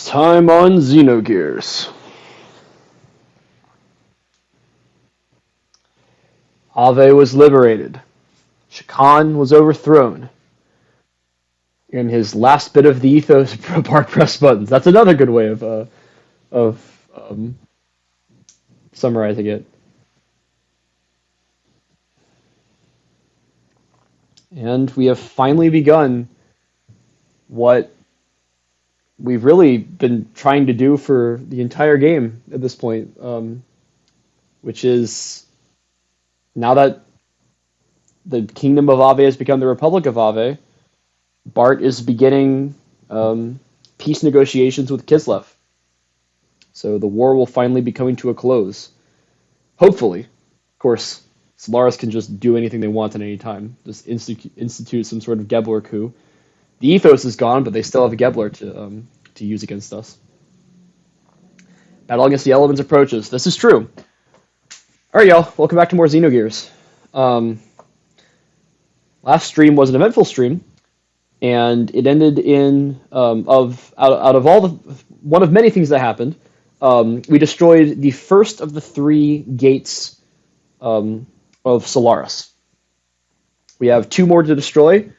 Time on Xenogears. Ave was liberated. Shakan was overthrown. And his last bit of the ethos, Bart press buttons. That's another good way of summarizing it. And we have finally begun what we've really been trying to do for the entire game at this point, which is now that the Kingdom of Ave has become the Republic of Ave, Bart is beginning peace negotiations with Kislev. So the war will finally be coming to a close. Hopefully. Of course, Solaris can just do anything they want at any time. Just institute some sort of Gebler coup. The ethos is gone, but they still have a Gebler to use against us. Battle against the elements approaches. This is true. Alright, y'all. Welcome back to more Xenogears. Last stream was an eventful stream, and it ended in out of all the one of many things that happened. We destroyed the first of the 3 gates of Solaris. We have 2 more to destroy.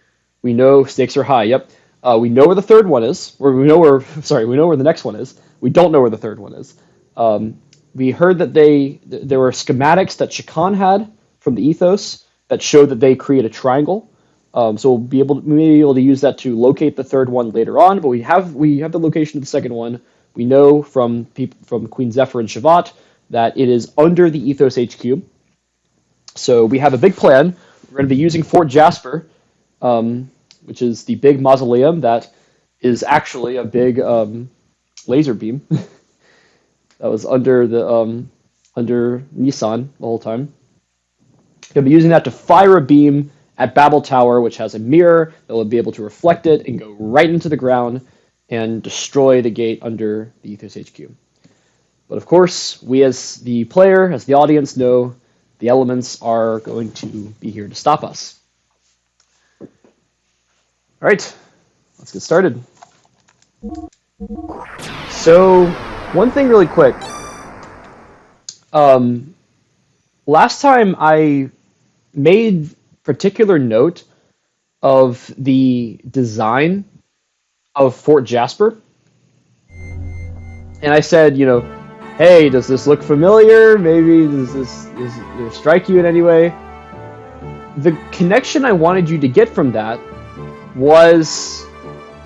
We know stakes are high. Yep. We know where the third one is. Or we know where the next one is. We don't know where the third one is. We heard that there were schematics that Shakan had from the ethos that showed that they create a triangle. So we may be able to use that to locate the third one later on. But we have the location of the second one. We know from Queen Zephyr and Shavat that it is under the Ethos HQ. So we have a big plan. We're going to be using Fort Jasper, which is the big mausoleum that is actually a big laser beam that was under Nissan the whole time. We'll be using that to fire a beam at Babel Tower, which has a mirror that will be able to reflect it and go right into the ground and destroy the gate under the Ethos HQ. But of course, we as the player, as the audience, know the elements are going to be here to stop us. All right, let's get started. So, one thing really quick. Last time I made particular note of the design of Fort Jasper. And I said, hey, does this look familiar? Maybe does this strike you in any way? The connection I wanted you to get from that was,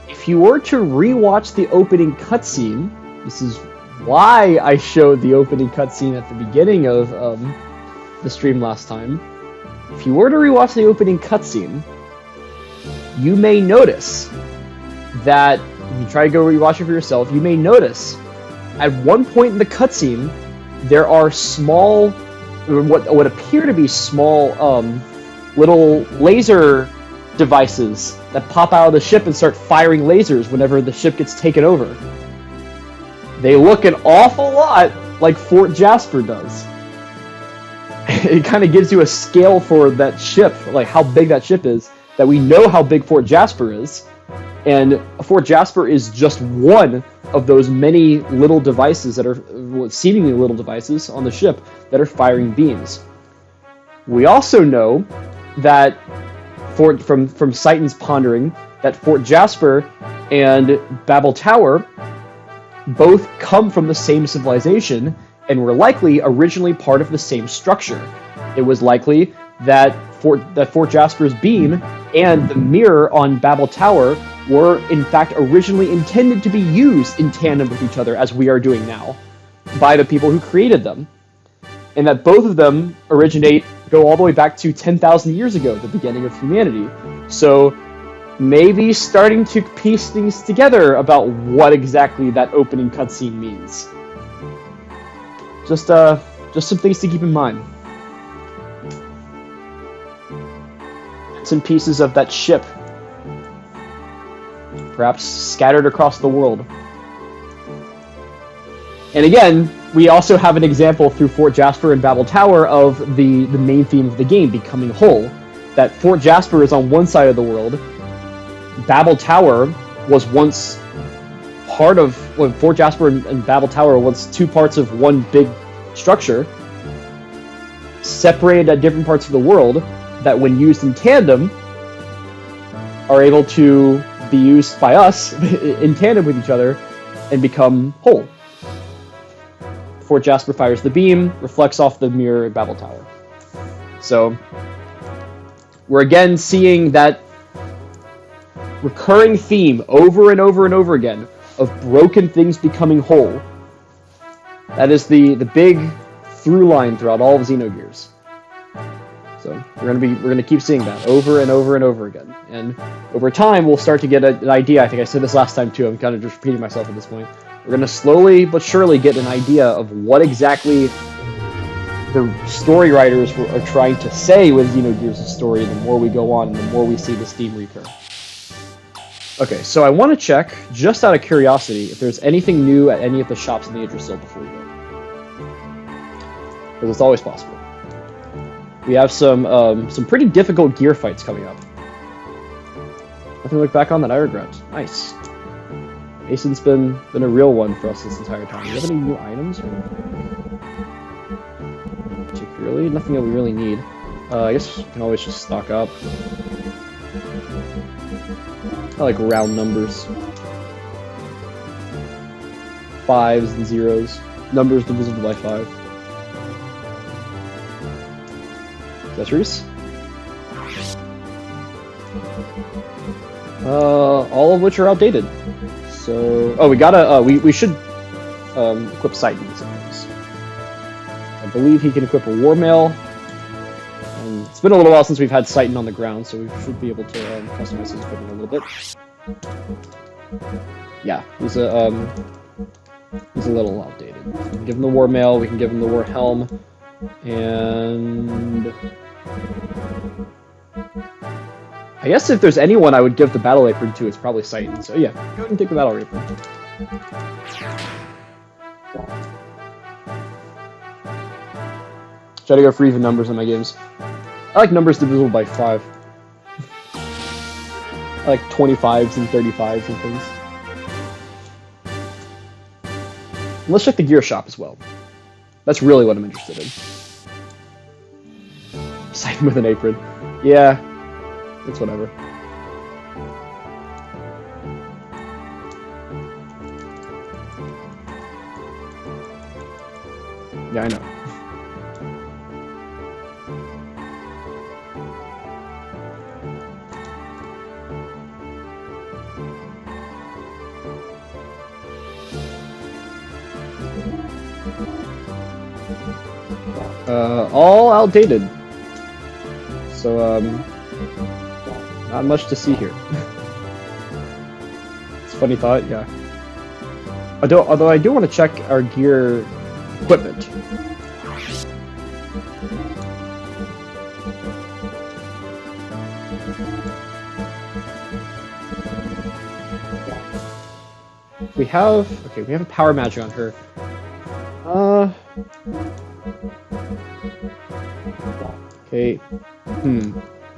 if you were to rewatch the opening cutscene, this is why I showed the opening cutscene at the beginning of the stream last time. If you were to rewatch the opening cutscene, you may notice that, if you try to go rewatch it for yourself, you may notice at one point in the cutscene, there are small, what appear to be small little laser devices that pop out of the ship and start firing lasers whenever the ship gets taken over. They look an awful lot like Fort Jasper does. It kind of gives you a scale for that ship, like how big that ship is, that we know how big Fort Jasper is. And Fort Jasper is just one of those many little devices that are seemingly little devices on the ship that are firing beams. We also know that from Seiton's pondering that Fort Jasper and Babel Tower both come from the same civilization and were likely originally part of the same structure. It was likely that Fort Jasper's beam and the mirror on Babel Tower were in fact originally intended to be used in tandem with each other, as we are doing now, by the people who created them. And that both of them go all the way back to 10,000 years ago, the beginning of humanity. So maybe starting to piece things together about what exactly that opening cutscene means. Just some things to keep in mind. Some pieces of that ship, perhaps scattered across the world. And again, we also have an example through Fort Jasper and Babel Tower of the main theme of the game becoming whole. That Fort Jasper is on one side of the world. Babel Tower was once part of Fort Jasper and Babel Tower was two parts of one big structure, separated at different parts of the world, that when used in tandem are able to be used by us in tandem with each other and become whole. Fort Jasper fires the beam, reflects off the mirror at Babel Tower. So we're again seeing that recurring theme over and over and over again of broken things becoming whole. That is the big through line throughout all of Xenogears. So we're gonna keep seeing that over and over and over again, and over time we'll start to get an idea. I think I said this last time too. I'm kind of just repeating myself at this point. We're gonna slowly but surely get an idea of what exactly the story writers are trying to say with Xenogears' story. The more we go on, and the more we see this theme recur. Okay, so I want to check, just out of curiosity, if there's anything new at any of the shops in the Yggdrasil before we go. Because it's always possible. We have some pretty difficult gear fights coming up. Nothing to look back on that I regret. Nice. Mason's been a real one for us this entire time. Do you have any new items? Particularly? Nothing that we really need. I guess we can always just stock up. I like round numbers. 5s and 0s. Numbers divisible by 5. Accessories? All of which are outdated. So, oh, we gotta, we should equip Sighton sometimes. I believe he can equip a War Mail. It's been a little while since we've had Sighton on the ground, so we should be able to customize his equipment a little bit. Yeah, he's a little outdated. We can give him the War Mail, we can give him the War Helm, and I guess if there's anyone I would give the Battle Apron to, it's probably Sighton. So yeah, go ahead and take the Battle Apron. Try to go for even numbers in my games. I like numbers divisible by 5. I like 25s and 35s and things. And let's check the gear shop as well. That's really what I'm interested in. Sighton with an apron. Yeah, it's whatever. Yeah, I know. All outdated. So, not much to see here. It's a funny thought, yeah. Although I do want to check our gear equipment. We have a power magic on her. Okay.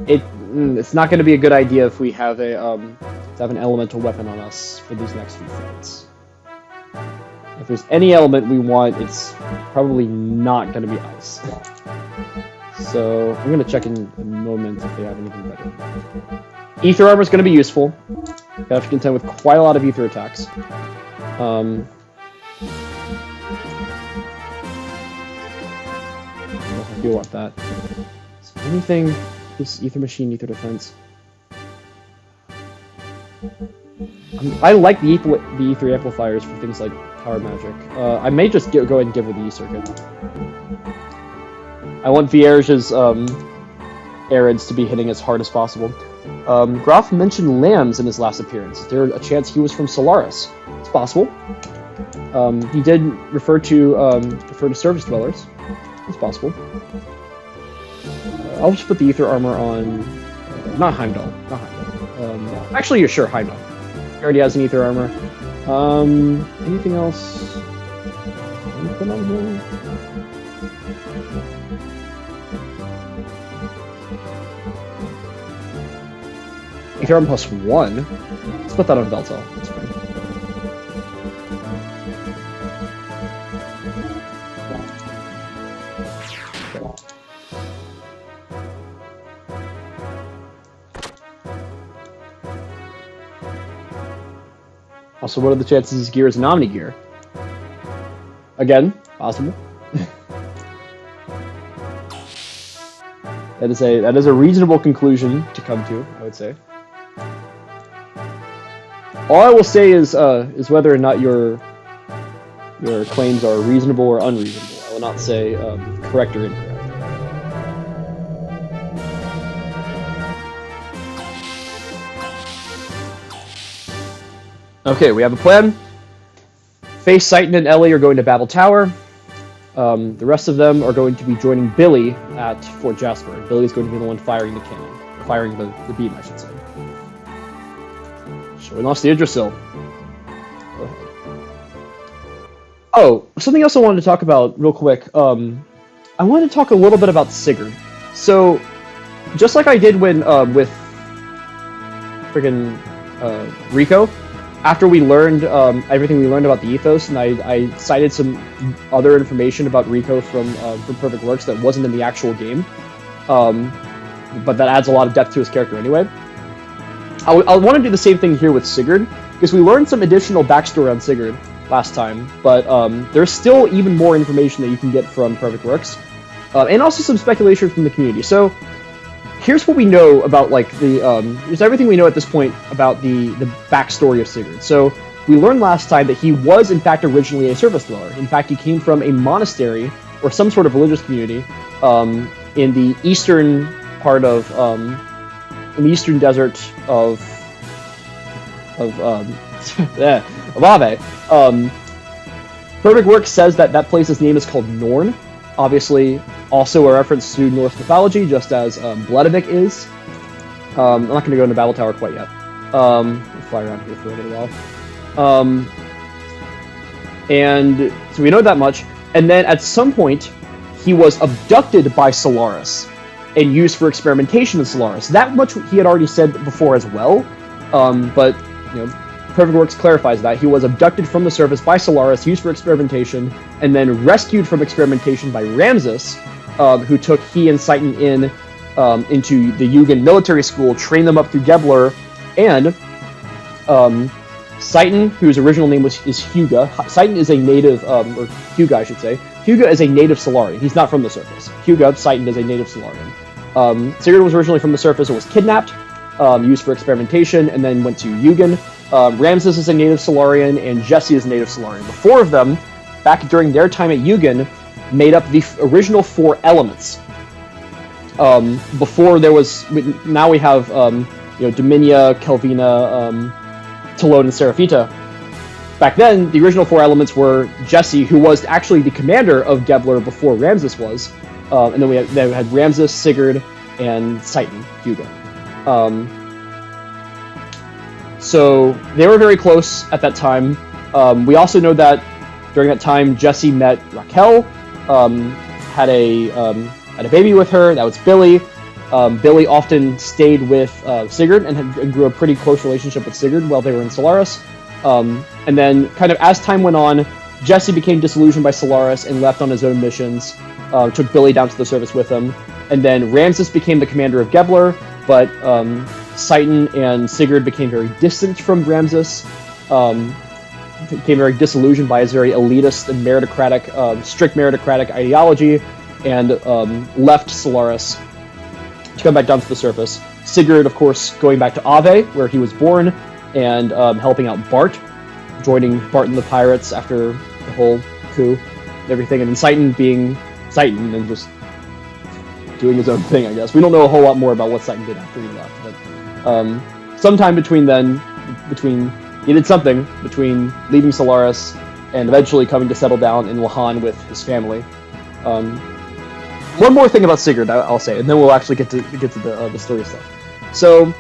It's not going to be a good idea if we have a to have an elemental weapon on us for these next few fights. If there's any element we want, it's probably not going to be ice. So I'm going to check in a moment if they have anything better. Ether armor is going to be useful. You have to contend with quite a lot of ether attacks. I do want that. So anything, this ether machine, ether defense. I like the ether amplifiers for things like power magic. I may just go ahead and give her the E-circuit. I want Vierge's errands to be hitting as hard as possible. Graf mentioned lambs in his last appearance. Is there a chance he was from Solaris? It's possible. He did refer to service dwellers. It's possible. I'll just put the ether armor on. Not Heimdall. Not Heimdall. Actually, you're sure Heimdall. He already has an ether armor. Anything else? Put on here? Ether armor +1. Let's put that on Veltal. That's fine. Also, what are the chances Gear is an Omni-Gear? Again, possible. That is a reasonable conclusion to come to, I would say. All I will say is whether or not your claims are reasonable or unreasonable. I will not say correct or incorrect. Okay, we have a plan. Faye, Citan, and Ellie are going to Battle Tower. The rest of them are going to be joining Billy at Fort Jasper. Billy is going to be the one firing the cannon. Firing the beam, I should say. Showing off the Yggdrasil. Oh, something else I wanted to talk about real quick. I wanted to talk a little bit about Sigurd. So, just like I did when with friggin' Rico, after we learned everything we learned about the ethos, and I cited some other information about Rico from Perfect Works that wasn't in the actual game, but that adds a lot of depth to his character anyway. I want to do the same thing here with Sigurd, because we learned some additional backstory on Sigurd last time, but there's still even more information that you can get from Perfect Works, and also some speculation from the community. So here's what we know about, like, here's everything we know at this point about the backstory of Sigurd. So we learned last time that he was in fact originally a surface dweller. In fact, he came from a monastery or some sort of religious community in the eastern part of in the eastern desert of Ave. Perfect Works says that place's name is called Norn. Obviously, also a reference to Norse mythology, just as Bledavik is. I'm not going to go into Battle Tower quite yet. We'll fly around here for a little while. And so we know that much. And then at some point, he was abducted by Solaris and used for experimentation in Solaris. That much he had already said before as well. But Perfect Works clarifies that he was abducted from the surface by Solaris, used for experimentation, and then rescued from experimentation by Ramses, who took he and Citan into the Yugen military school, trained them up through Gebler, and Citan, whose original name is Huga. Citan is a native, or Huga, I should say. Huga is a native Solarian. He's not from the surface. Huga, Citan, is a native Solarian. Sigurd was originally from the surface and was kidnapped, used for experimentation, and then went to Yugen. Ramses is a native Solarian, and Jesse is a native Solarian. The four of them, back during their time at Yugen, made up the original four elements. Before there was, now we have, Dominia, Kelvina, Talon, and Seraphita. Back then, the original four elements were Jesse, who was actually the commander of Gebler before Ramses was, and then we had Ramses, Sigurd, and Citan, Huga. So they were very close at that time. We also know that during that time, Jesse met Raquel, had a baby with her. That was Billy. Billy often stayed with Sigurd and grew a pretty close relationship with Sigurd while they were in Solaris. And then, kind of as time went on, Jesse became disillusioned by Solaris and left on his own missions. Took Billy down to the surface with him. And then Ramses became the commander of Gebler, but Citan and Sigurd became very distant from Ramses, became very disillusioned by his very elitist and meritocratic, strict meritocratic ideology, and left Solaris to come back down to the surface. Sigurd, of course, going back to Ave, where he was born, and helping out Bart, joining Bart and the pirates after the whole coup and everything, and then Citan being Citan and just doing his own thing, I guess. We don't know a whole lot more about what Citan did after he left, but sometime between then, he did something between leaving Solaris and eventually coming to settle down in Lahan with his family. One more thing about Sigurd, I'll say, and then we'll actually get to the story stuff. So,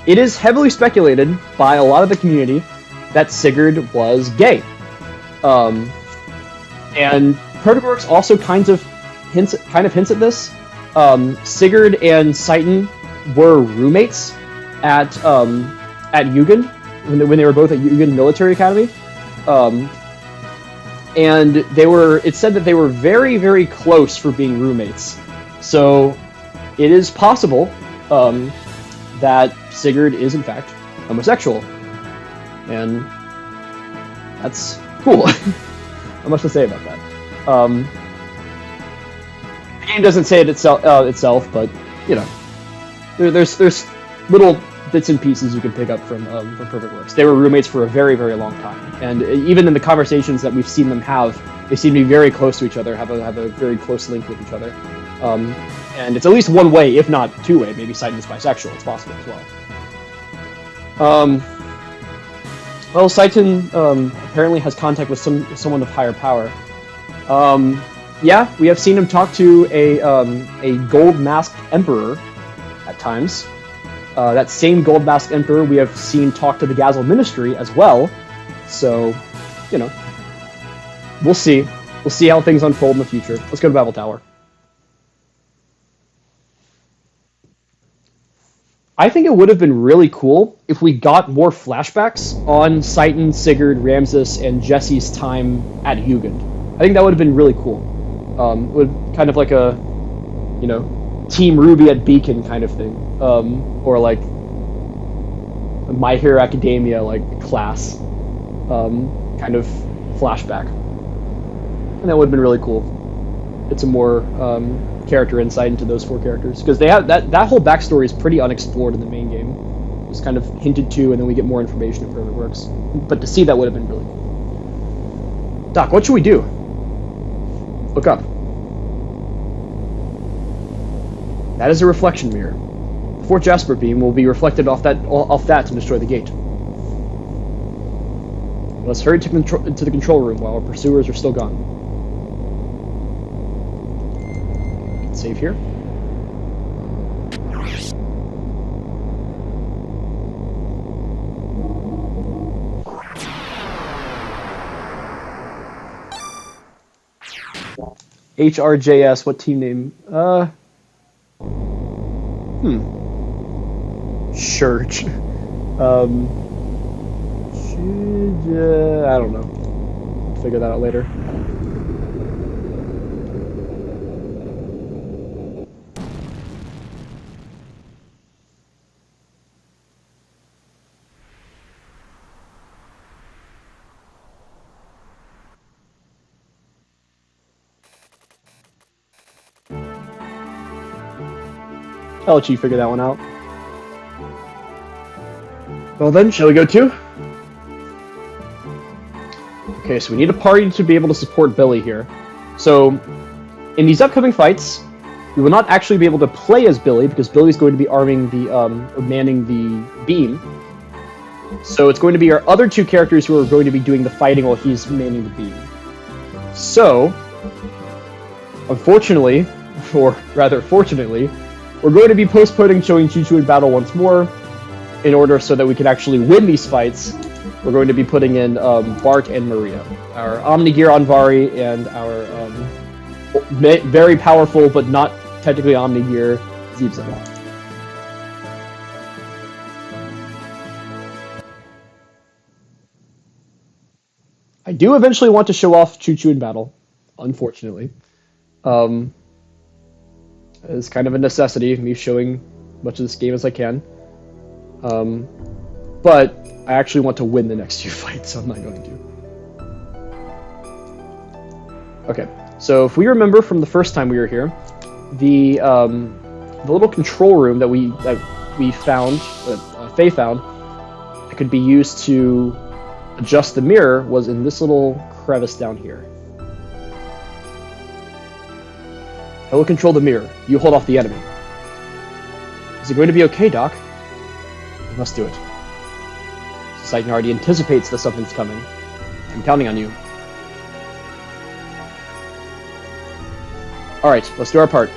it is heavily speculated by a lot of the community that Sigurd was gay, and Perfect Works also kind of hints at this. Sigurd and Citan were roommates at Yugen when they were both at Yugen Military Academy, and it's said that they were very, very close for being roommates. So it is possible that Sigurd is in fact homosexual, and That's cool. Not much to say about that. The game doesn't say it itself, but you know, there's little bits and pieces you can pick up from Perfect Works. They were roommates for a very, very long time, and even in the conversations that we've seen them have, they seem to be very close to each other, have a very close link with each other. And it's at least one way, if not two way. Maybe Saiten's bisexual. It's possible as well. Well, Saiten apparently has contact with someone of higher power. Yeah, we have seen him talk to a gold-masked emperor at times. That same gold-masked emperor we have seen talk to the Gazel Ministry as well. So, you know, we'll see. We'll see how things unfold in the future. Let's go to Babel Tower. I think it would have been really cool if we got more flashbacks on Saiten, Sigurd, Ramses, and Jesse's time at Jugend. I think that would have been really cool. Would kind of like a, you know, Team Ruby at Beacon kind of thing, or like a My Hero Academia like class, kind of flashback, and that would have been really cool. It's a more character insight into those four characters, because they have that whole backstory is pretty unexplored in the main game. It's kind of hinted to, and then we get more information if it works. But to see that would have been really cool. Doc, what should we do? Look up. That is a reflection mirror. The fourth Jasper beam will be reflected off that to destroy the gate. Let's hurry to the control room while our pursuers are still gone. Save here. HRJS, what team name? Church. I don't know. Figure that out later. I'll let you figure that one out. Well then, shall we go too? Okay, so we need a party to be able to support Billy here. So, in these upcoming fights, we will not actually be able to play as Billy, because Billy's going to be arming the, manning the beam. So it's going to be our other two characters who are going to be doing the fighting while he's manning the beam. So, unfortunately, or rather fortunately, we're going to be postponing showing Choo-Choo in battle once more, in order so that we can actually win these fights. We're going to be putting in Bart and Maria, our Omnigear Anvari and our very powerful but not technically Omnigear Zeebza. I do eventually want to show off Choo-Choo in battle, unfortunately. It's kind of a necessity, me showing much of this game as I can. But I actually want to win the next few fights, so I'm not going to. Okay, so if we remember from the first time we were here, the little control room that we found, that Faye found, that could be used to adjust the mirror was in this little crevice down here. I will control the mirror. You hold off the enemy. Is it going to be okay, Doc? We must do it. Saiten already anticipates that something's coming. I'm counting on you. Alright, let's do our part.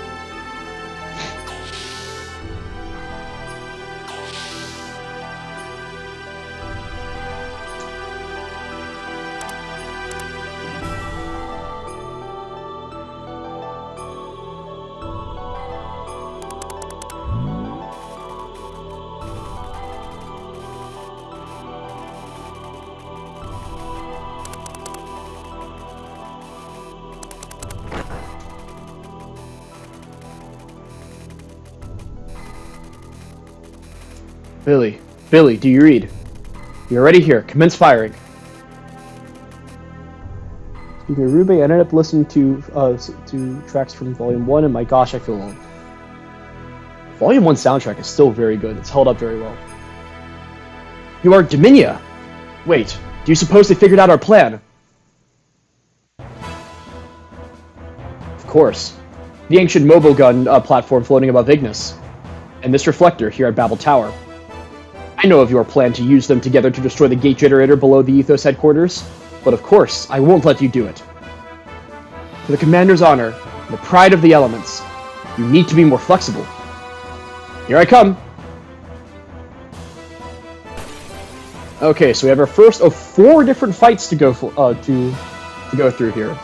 Billy, do you read? You're already here. Commence firing. Being a Rube, I ended up listening to tracks from Volume 1, and my gosh, I feel alone. Volume 1 soundtrack is still very good. It's held up very well. You are Dominia! Wait, do you suppose they figured out our plan? Of course. The ancient mobile gun platform floating above Ignis. And this reflector here at Babel Tower. I know of your plan to use them together to destroy the gate generator below the Ethos headquarters, but of course, I won't let you do it. For the Commander's honor, and the pride of the elements, you need to be more flexible. Here I come! Okay, so we have our first of 4 different fights to go for, to go through here.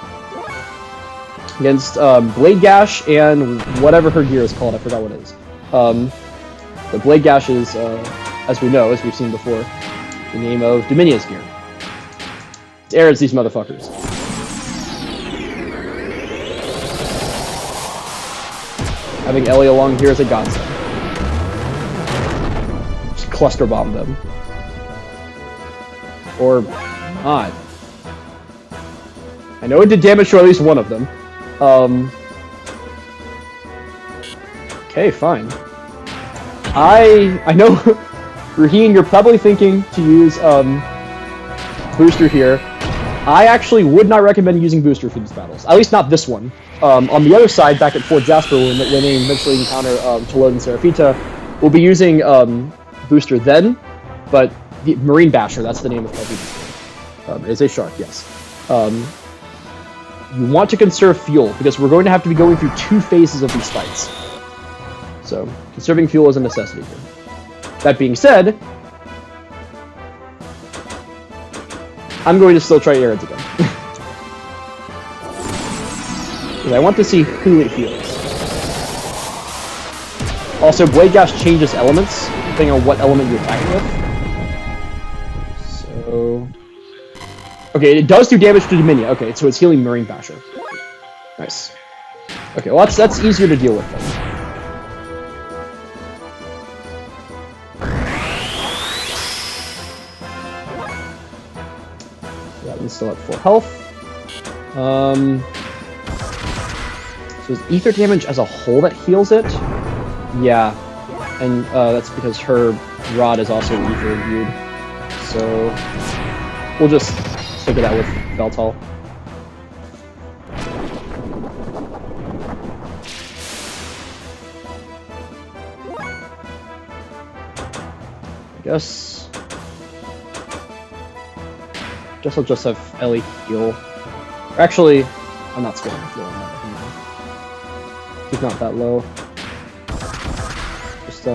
Against Blade Gash and whatever her gear is called, I forgot what it is. The Blade Gash is, as we know, as we've seen before, the name of Dominia's gear. It airs these motherfuckers. Having Ellie along here is a godsend. Just cluster bomb them. Or not. I know it did damage to at least one of them. Okay, fine. I know, Raheen, you're probably thinking to use Booster here. I actually would not recommend using Booster for these battles. At least not this one. On the other side, back at Fort Jasper, when they eventually encounter Tolode and Seraphita, we'll be using Booster then, but the Marine Basher, that's the name of Booster. It is a shark, yes. You want to conserve fuel, because we're going to have to be going through 2 phases of these fights. So, conserving fuel is a necessity here. That being said, I'm going to still try Aerids again. Because I want to see who it heals. Also, Blade Gash changes elements, depending on what element you're attacking with. So... okay, it does do damage to Dominia. Okay, so it's healing Marine Basher. Nice. Okay, well that's easier to deal with then. That one's still at full health. So is ether damage as a whole that heals it? Yeah. And that's because her rod is also ether imbued. So we'll just stick it out with Veltal. I guess I'll just have Ellie heal. Actually, I'm not scared of heal on that. He's not that low. Just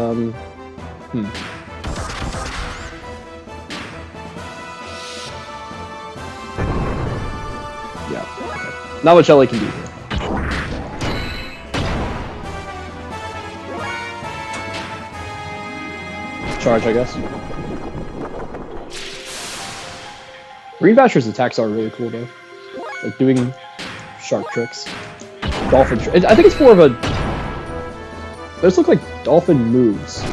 yeah. Okay. Not much Ellie can do here. Charge, I guess. Marine Basher's attacks are really cool, though. Like doing shark tricks. Dolphin tricks. I think it's more of a... those look like dolphin moves.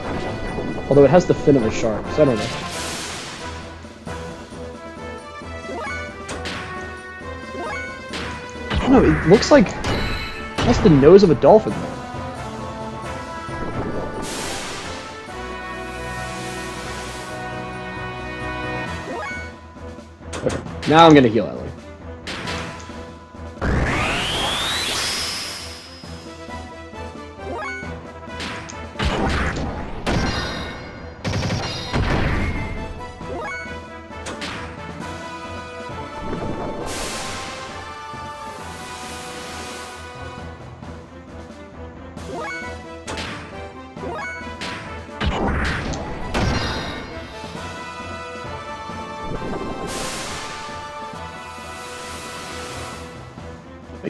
Although it has the fin of a shark, so I don't know. I don't know, it looks like... it has the nose of a dolphin, though. Okay, now I'm gonna heal Ellie.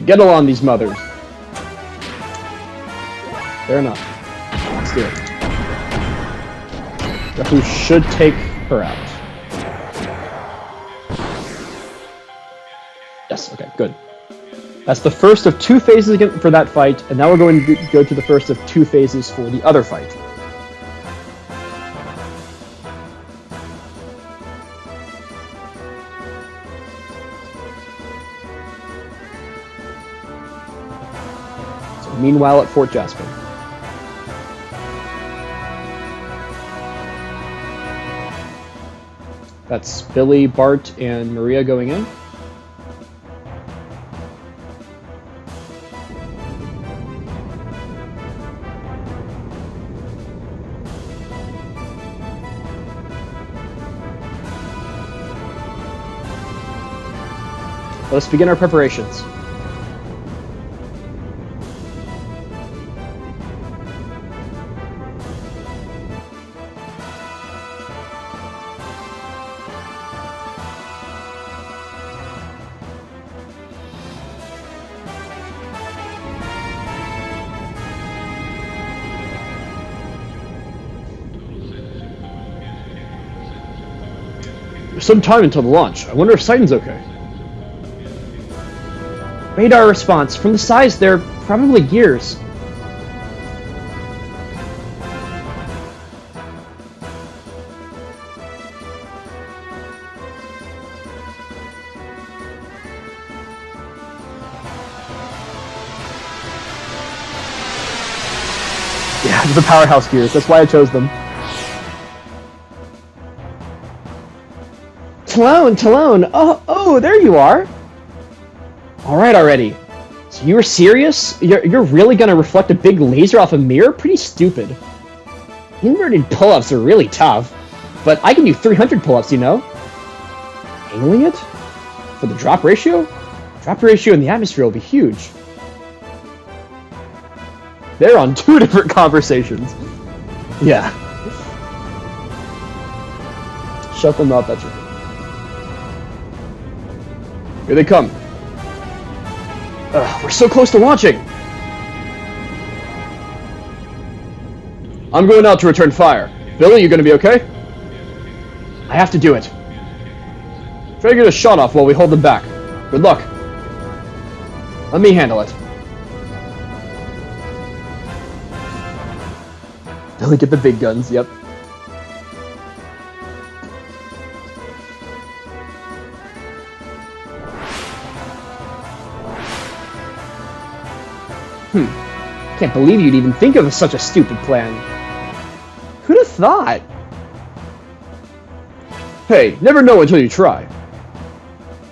Get along, these mothers. Fair enough. Let's do it. Who should take her out? Yes, okay, good. That's the first of 2 phases again for that fight, and now we're going to go to the first of 2 phases for the other fight. Meanwhile, at Fort Jasper. That's Billy, Bart, and Maria going in. Let's begin our preparations. There's some time until the launch. I wonder if Sighton's okay. Radar response. From the size, they're probably gears. Yeah, the powerhouse gears. That's why I chose them. Talone! Oh, there you are! Alright already. So you were serious? You're really gonna reflect a big laser off a mirror? Pretty stupid. Inverted pull-ups are really tough. But I can do 300 pull-ups, you know? Handling it? For the drop ratio? Drop ratio in the atmosphere will be huge. They're on 2 different conversations. Yeah. Shut them up, that's right. Here they come. We're so close to launching! I'm going out to return fire. Billy, you gonna be okay? I have to do it. Try to get a shot off while we hold them back. Good luck. Let me handle it. Billy, get the big guns, yep. Can't believe you'd even think of such a stupid plan. Who'd have thought? Hey, never know until you try.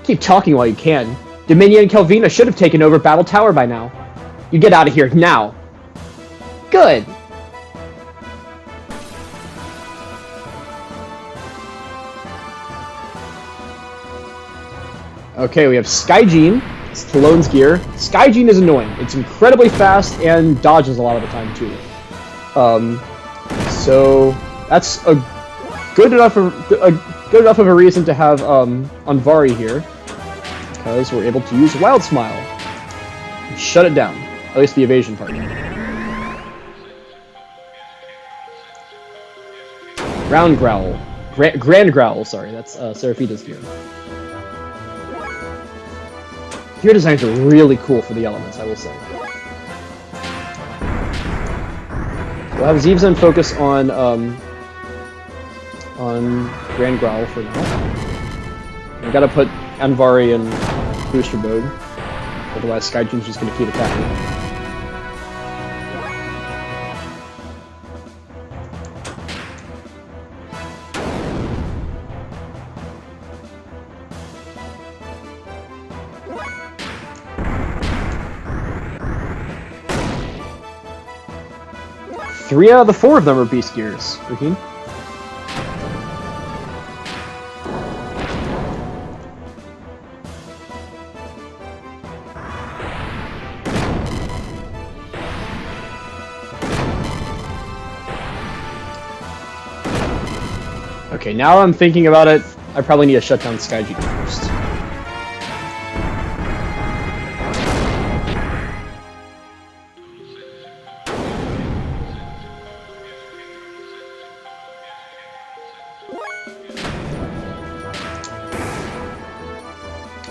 Keep talking while you can. Dominion and Kelvina should have taken over Battle Tower by now. You get out of here, now. Good. Okay, we have Skygene. It's Talone's gear. Skygene is annoying. It's incredibly fast and dodges a lot of the time too. So that's a good enough of a reason to have Anvari here, because we're able to use Wild Smile and shut it down. At least the evasion part. Grand Growl. Sorry, that's Seraphita's gear. Gear designs are really cool for the elements, I will say. We'll have Zeebzone focus on Grand Growl for now. We gotta put Anvari in booster mode, otherwise Skygene's just gonna keep attacking. Three out of the 4 of them are Beast Gears, Raheem. Okay, now I'm thinking about it, I probably need to shut down Skygene first.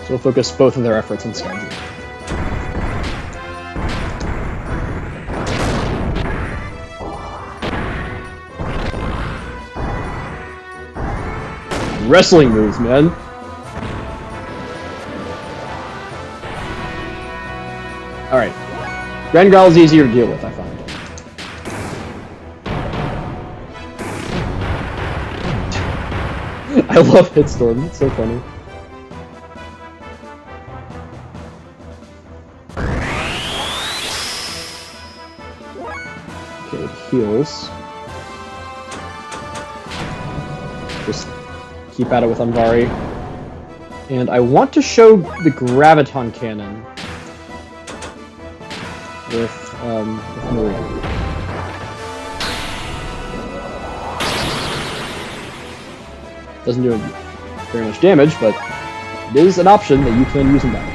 So we'll focus both of their efforts on Skygene. Wrestling moves, man. Alright. Grand Growl is easier to deal with, I find. I love Hitstorm, it's so funny. Okay, it heals. Just keep at it with Anvari. And I want to show the Graviton Cannon with Maria. Doesn't do very much damage, but it is an option that you can use in battle.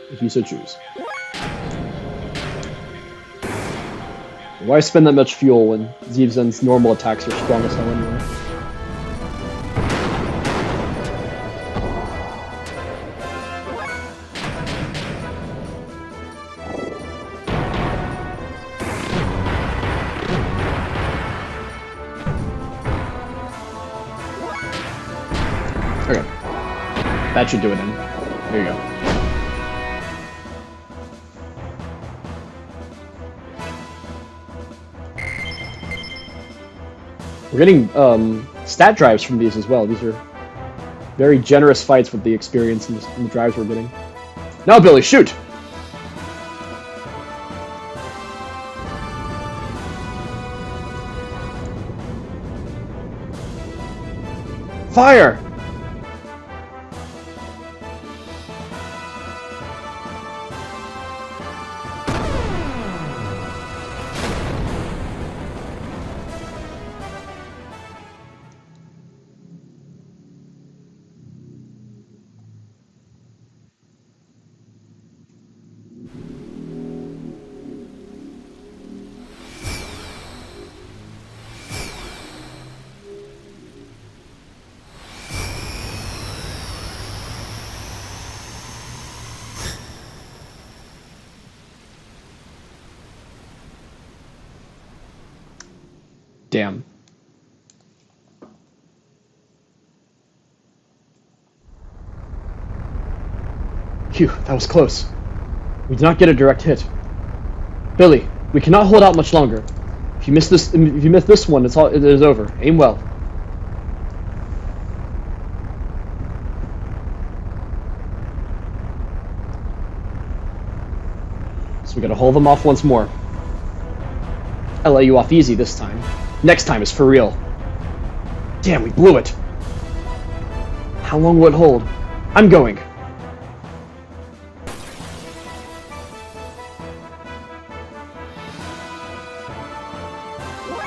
If you so choose. Why spend that much fuel when Zevzen's normal attacks are strong as hell anyway? Okay. That should do it in. There you go. We're getting stat drives from these as well. These are very generous fights with the experience and the drives we're getting. Now, Billy, shoot! Fire! Damn. Phew, that was close. We did not get a direct hit. Billy, we cannot hold out much longer. If you miss this one, it is over. Aim well. So we gotta hold them off once more. I'll let you off easy this time. Next time is for real. Damn, we blew it. How long will it hold? I'm going.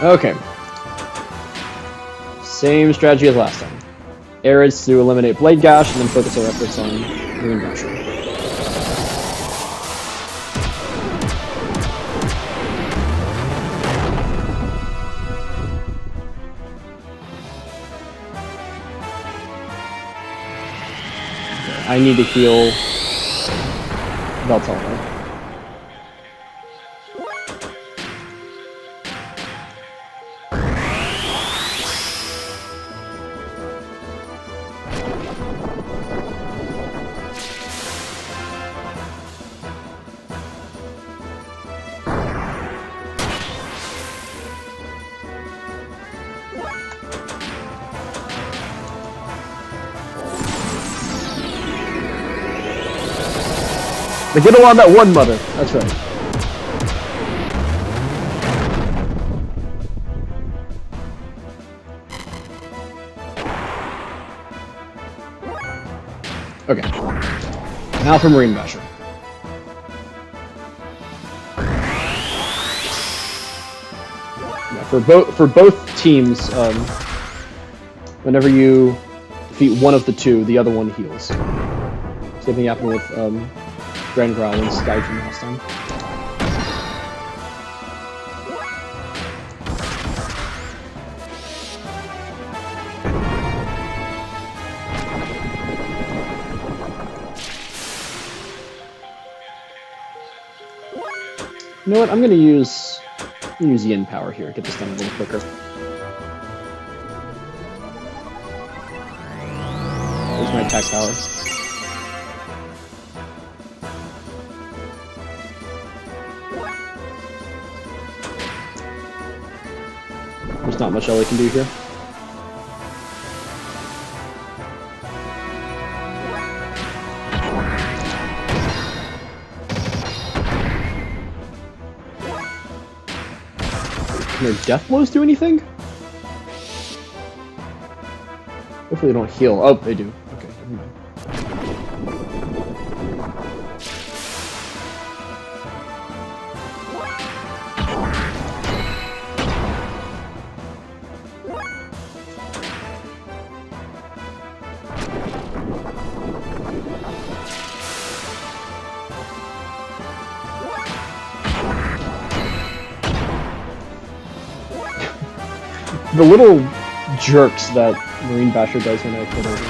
Okay. Same strategy as last time. Arids to eliminate Blade Gash and then focus our efforts on Moon Basher. I need to heal Veltalna. But get along that one mother. That's right. Okay. Now for Marine Basher. Yeah, for both teams, whenever you defeat one of the two, the other one heals. Same thing happened with Grand Growl and Skyjin last time. You know what? I'm gonna use Yin power here. Get this done a little quicker. There's my attack power. There's not much Ellie can do here. Can their death blows do anything? Hopefully they don't heal. Oh, they do. Okay, never mind. The little jerks that Marine Basher does when I put over.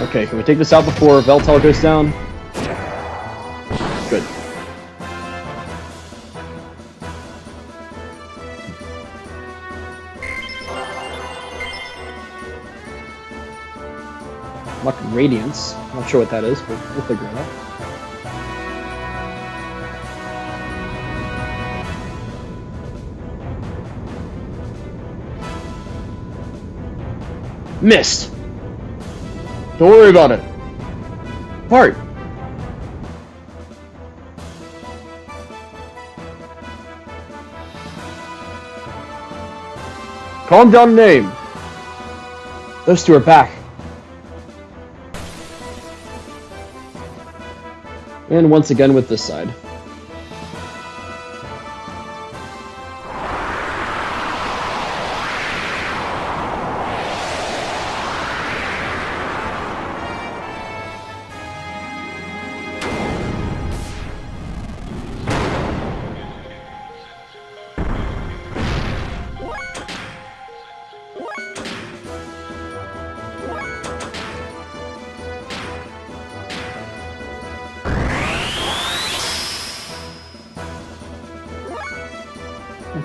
Okay, can we take this out before Veltal goes down? Good. Luck Radiance. Not sure what that is, but we'll figure it out. Missed! Don't worry about it. Part. Calm down, name. Those two are back. And once again with this side.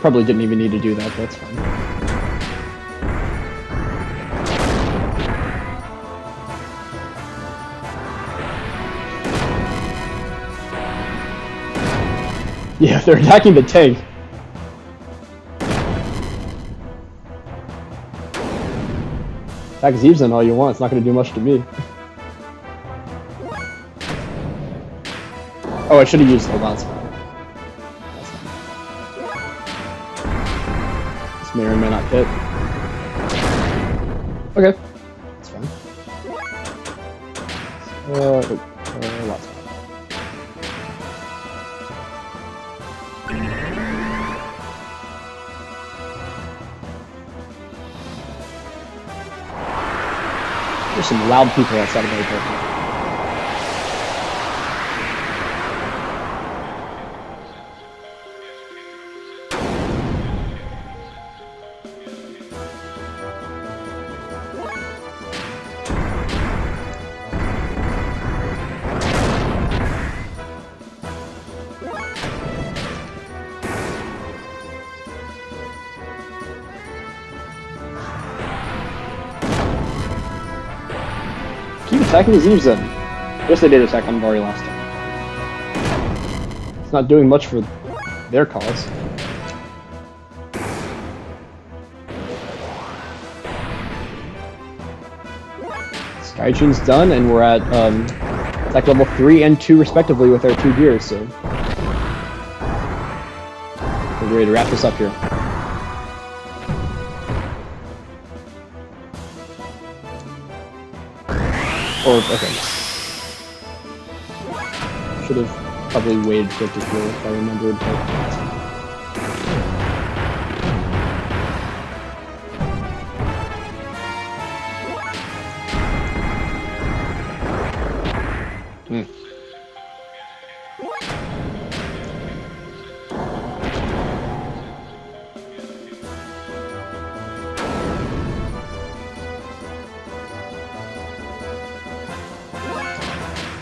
Probably didn't even need to do that, but that's fine. Yeah, they're attacking the tank. Attack Zeebsen all you want, it's not going to do much to me. Oh, I should have used the bounce. May or may not hit. Okay, that's fine. Lots of There's some loud people outside of my apartment. Keep attacking Zeebsen. Yes, they did attack on Vari last time. It's not doing much for their cause. Skychin's done, and we're at attack level 3 and 2 respectively with our 2 gears, so we're ready to wrap this up here. Or, okay. Should have probably waited for it to heal if I remembered.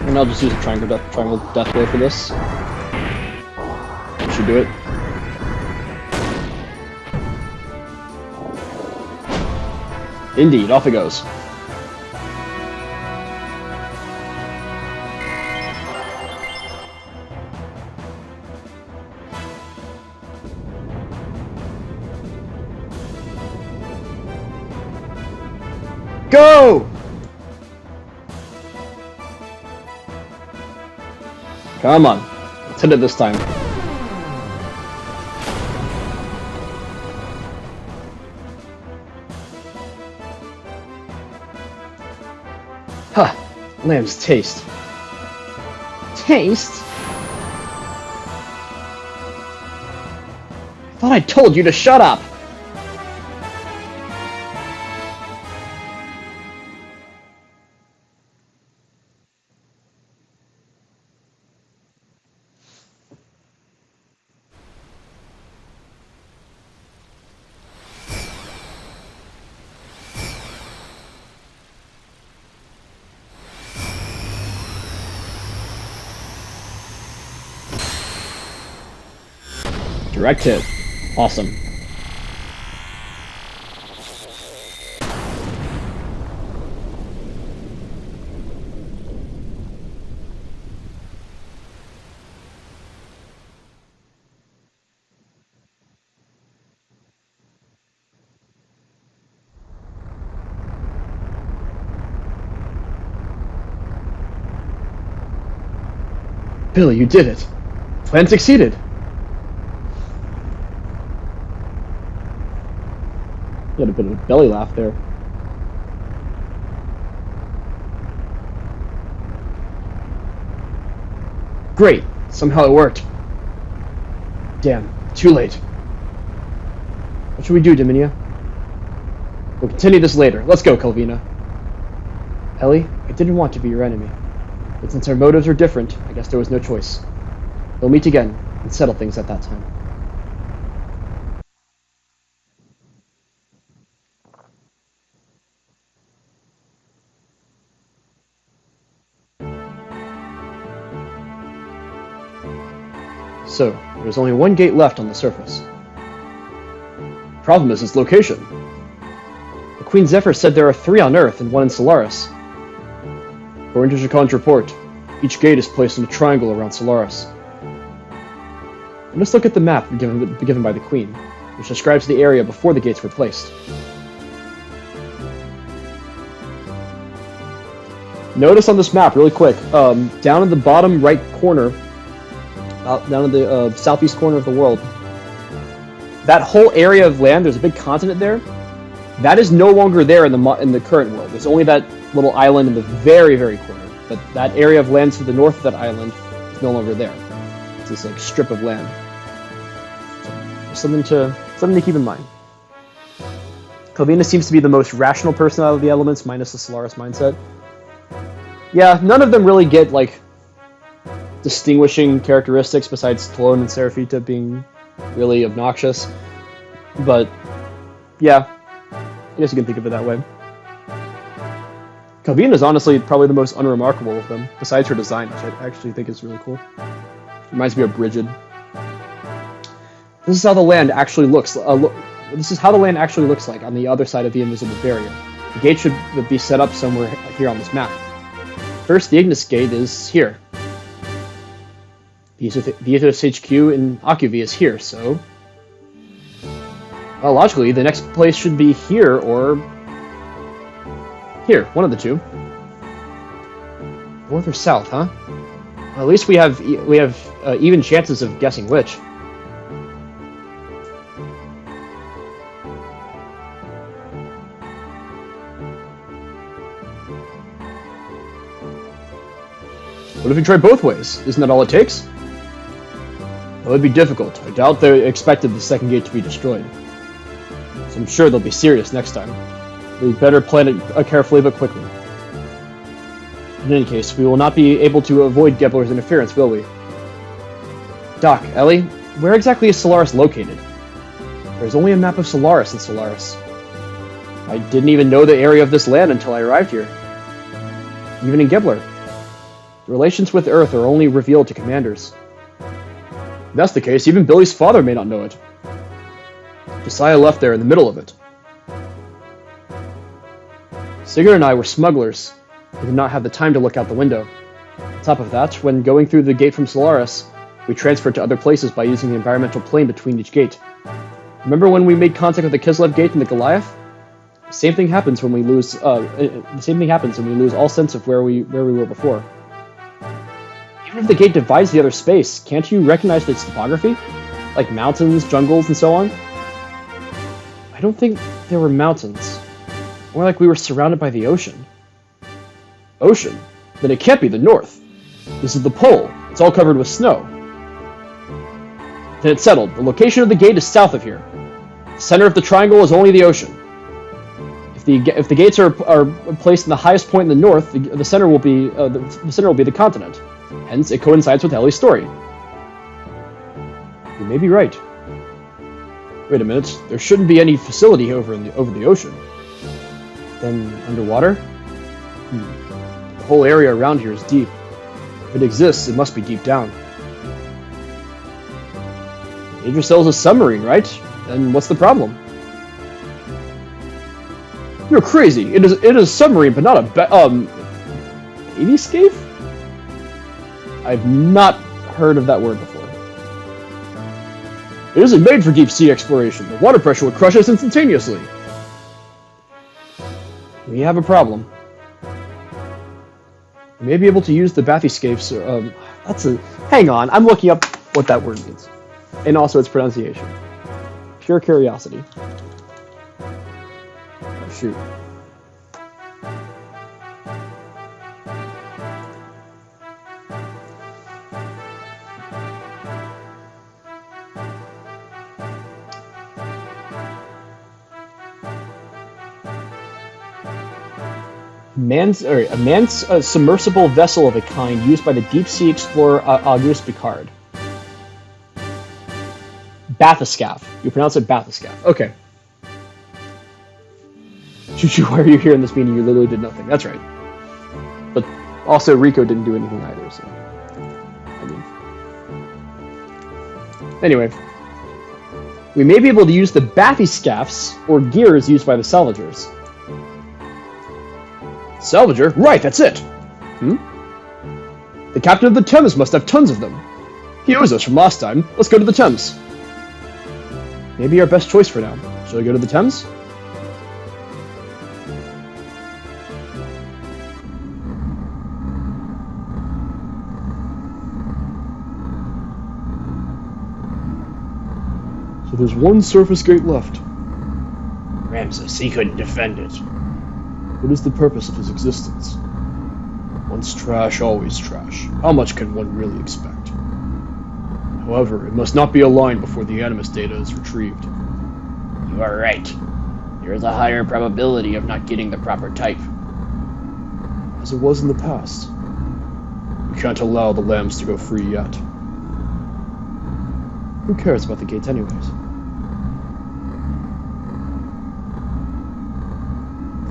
And I'll just use a triangle death blow for this. Should do it. Indeed, off it goes. Go! Come on. Let's hit it this time. Huh. Lamb's taste. Taste? I thought I told you to shut up! Direct hit. Awesome. Billy, you did it. Plan succeeded. Got a bit of a belly laugh there. Great! Somehow it worked. Damn, too late. What should we do, Dominia? We'll continue this later. Let's go, Calvina. Ellie, I didn't want to be your enemy. But since our motives are different, I guess there was no choice. We'll meet again and settle things at that time. So, there's only one gate left on the surface. The problem is its location. The Queen Zephyr said there are 3 on Earth and 1 in Solaris. According to Shakan's report, each gate is placed in a triangle around Solaris. Let's look at the map given by the Queen, which describes the area before the gates were placed. Notice on this map, really quick, down in the bottom right corner, down in the southeast corner of the world, that whole area of land, there's a big continent there, that is no longer there in the current world. There's only that little island in the very, very corner. But that area of land to the north of that island is no longer there. It's this like strip of land. So, something to keep in mind. Calvina seems to be the most rational person out of the elements, minus the Solaris mindset. Yeah, none of them really get like distinguishing characteristics besides Tlone and Seraphita being really obnoxious. But yeah, I guess you can think of it that way. Calvina is honestly probably the most unremarkable of them, besides her design, which I actually think is really cool. Reminds me of Brigid. This is how the land actually looks. This is how the land actually looks like on the other side of the invisible barrier. The gate should be set up somewhere here on this map. First, the Ignis Gate is here. The Ethos HQ in Akuvi is here, so... Well, logically, the next place should be here, or... here, one of the two. North or south, huh? Well, at least we have even chances of guessing which. What if we try both ways? Isn't that all it takes? That would be difficult. I doubt they expected the second gate to be destroyed. So I'm sure they'll be serious next time. We better plan it carefully but quickly. In any case, we will not be able to avoid Gebler's interference, will we? Doc, Ellie, where exactly is Solaris located? There's only a map of Solaris in Solaris. I didn't even know the area of this land until I arrived here. Even in Gebler. The relations with Earth are only revealed to commanders. If that's the case, even Billy's father may not know it. Josiah left there in the middle of it. Sigurd and I were smugglers. We did not have the time to look out the window. On top of that, when going through the gate from Solaris, we transferred to other places by using the environmental plane between each gate. Remember when we made contact with the Kislev gate and the Goliath? Same thing happens when we lose. The same thing happens when we lose all sense of where we were before. Even if the gate divides the other space, can't you recognize its topography, like mountains, jungles, and so on? I don't think there were mountains. More like we were surrounded by the ocean. Ocean? Then it can't be the north. This is the pole. It's all covered with snow. Then it's settled. The location of the gate is south of here. The center of the triangle is only the ocean. If the gates are placed in the highest point in the north, the center will be the continent. Hence, it coincides with Ellie's story. You may be right. Wait a minute. There shouldn't be any facility over the ocean. Then underwater? The whole area around here is deep. If it exists, it must be deep down. Idrisel's a submarine, right? Then what's the problem? You're crazy. It is a submarine, but not a baby scaphe? I've not heard of that word before. It isn't made for deep sea exploration. The water pressure would crush us instantaneously. We have a problem. We may be able to use the bathyscapes. Hang on, I'm looking up what that word means. And also its pronunciation. Pure curiosity. Oh, shoot. A man's submersible vessel of a kind used by the deep-sea explorer Auguste Picard. Bathyscaphe. You pronounce it bathyscaphe. Okay. Chuchu, why are you here in this meeting? You literally did nothing. That's right. But also, Rico didn't do anything either, so... Anyway. We may be able to use the bathyscaphs, or gears used by the salvagers. Salvager? Right, that's it! The captain of the Thames must have tons of them. He owes us from last time. Let's go to the Thames. Maybe our best choice for now. Shall I go to the Thames? So there's one surface gate left. Ramses, he couldn't defend it. What is the purpose of his existence? Once trash, always trash. How much can one really expect? However, it must not be aligned before the Animus data is retrieved. You are right. There is a higher probability of not getting the proper type. As it was in the past. We can't allow the lambs to go free yet. Who cares about the gates anyways?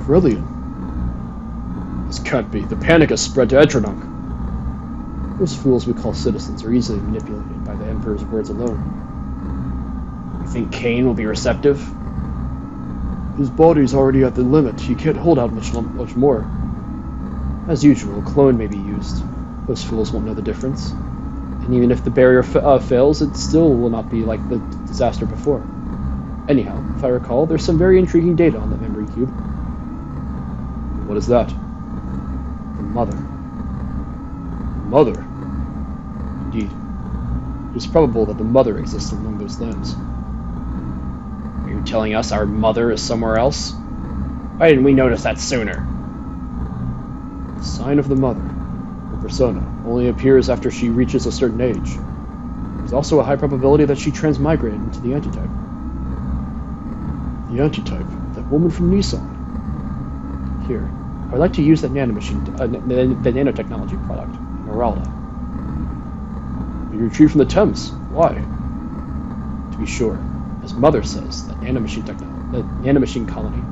Brilliant. This can't be. The panic has spread to Etranok. Those fools we call citizens are easily manipulated by the Emperor's words alone. You think Kane will be receptive? His body's already at the limit. He can't hold out much more. As usual, a clone may be used. Those fools won't know the difference. And even if the barrier fails, it still will not be like the disaster before. Anyhow, if I recall, there's some very intriguing data on the memory cube. What is that? The mother. Mother? Indeed. It is probable that the mother exists among those limbs. Are you telling us our mother is somewhere else? Why didn't we notice that sooner? The sign of the mother, her persona, only appears after she reaches a certain age. There's also a high probability that she transmigrated into the antitype. The antitype? That woman from Nissan. Here. I'd like to use that nanomachine, the nanotechnology product, Meralda. You retrieved from the Thames. Why? To be sure, as Mother says, that nanomachine colony,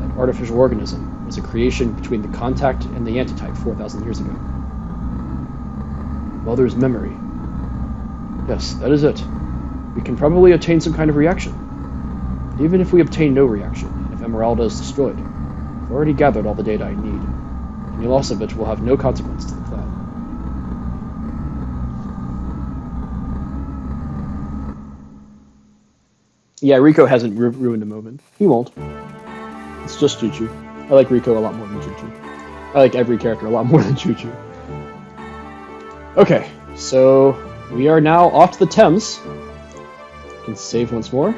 that artificial organism, was a creation between the contact and the antitype 4,000 years ago. Mother's memory. Yes, that is it. We can probably obtain some kind of reaction. But even if we obtain no reaction, and if Emeralda is destroyed, I've already gathered all the data I need. Any loss of it will have no consequence to the plan. Yeah, Rico hasn't ruined the moment. He won't. It's just Choo Choo. I like Rico a lot more than Choo Choo. I like every character a lot more than Choo Choo. Okay, so we are now off to the Thames. Can save once more.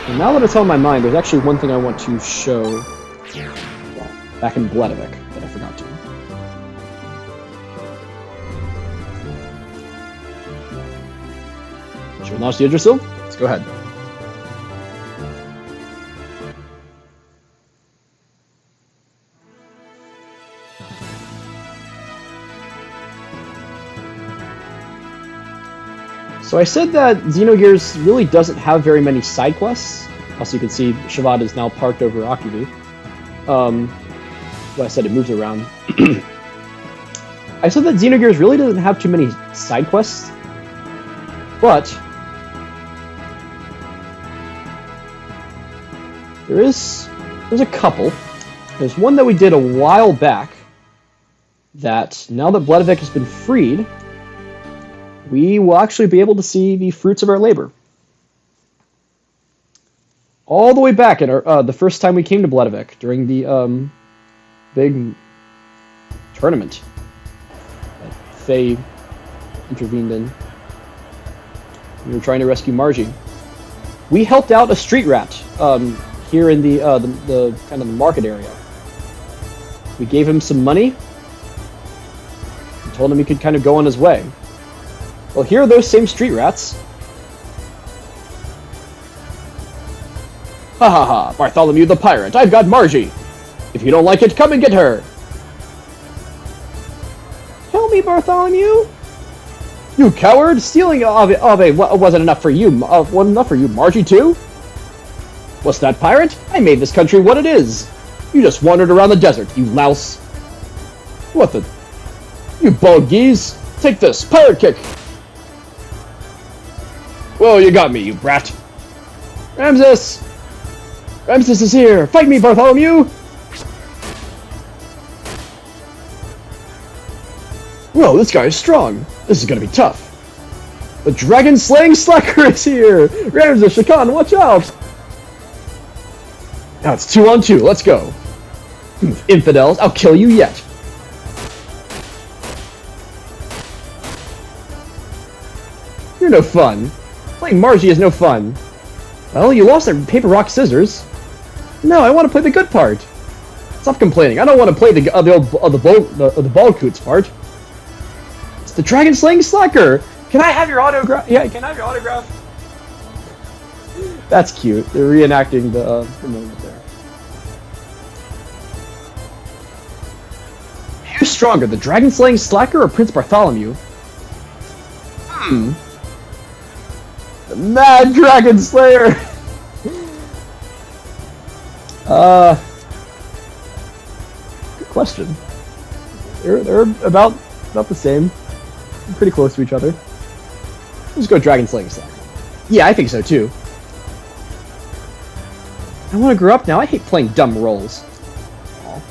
And now that it's on my mind, there's actually one thing I want to show back in Bledavik that I forgot to. Should we launch the Yggdrasil? Let's go ahead. So I said that Xenogears really doesn't have very many side quests. Also, you can see Shavad is now parked over Akivi. Well, I said it moves around. I said that Xenogears really doesn't have too many side quests, but there's a couple. There's one that we did a while back that now that Bledavik has been freed, we will actually be able to see the fruits of our labor. All the way back in our, the first time we came to Bledavik during the big tournament that Faye intervened in. We were trying to rescue Margie. We helped out a street rat here in the kind of the market area. We gave him some money and told him he could kind of go on his way. Well, here are those same street rats. Ha ha ha, Bartholomew the pirate, I've got Margie. If you don't like it, come and get her. Tell me, Bartholomew. You coward! Stealing Ave wasn't enough for you. Wasn't enough for you, Margie too? What's that, pirate? I made this country what it is. You just wandered around the desert, you louse. What the? You bald geese! Take this, pirate kick! Whoa, you got me, you brat! Ramses! Ramses is here! Fight me, Bartholomew! Whoa, this guy is strong. This is gonna be tough. The dragon-slaying slacker is here! Ramses, Shakan, watch out! Now it's 2-on-2, let's go. Infidels, I'll kill you yet. You're no fun. Playing Margie is no fun. Well, you lost at paper, rock, scissors. No, I want to play the good part. Stop complaining. I don't want to play the Baldcoots part. It's the dragon slaying slacker. Can I have your autograph? Yeah, can I have your autograph? That's cute. They're reenacting the moment there. Who's stronger, the dragon slaying slacker or Prince Bartholomew? The Mad Dragon Slayer! Good question. They're about the same. Pretty close to each other. Let's go Dragon Slaying Slayer. Yeah, I think so too. I want to grow up now. I hate playing dumb roles. Aww.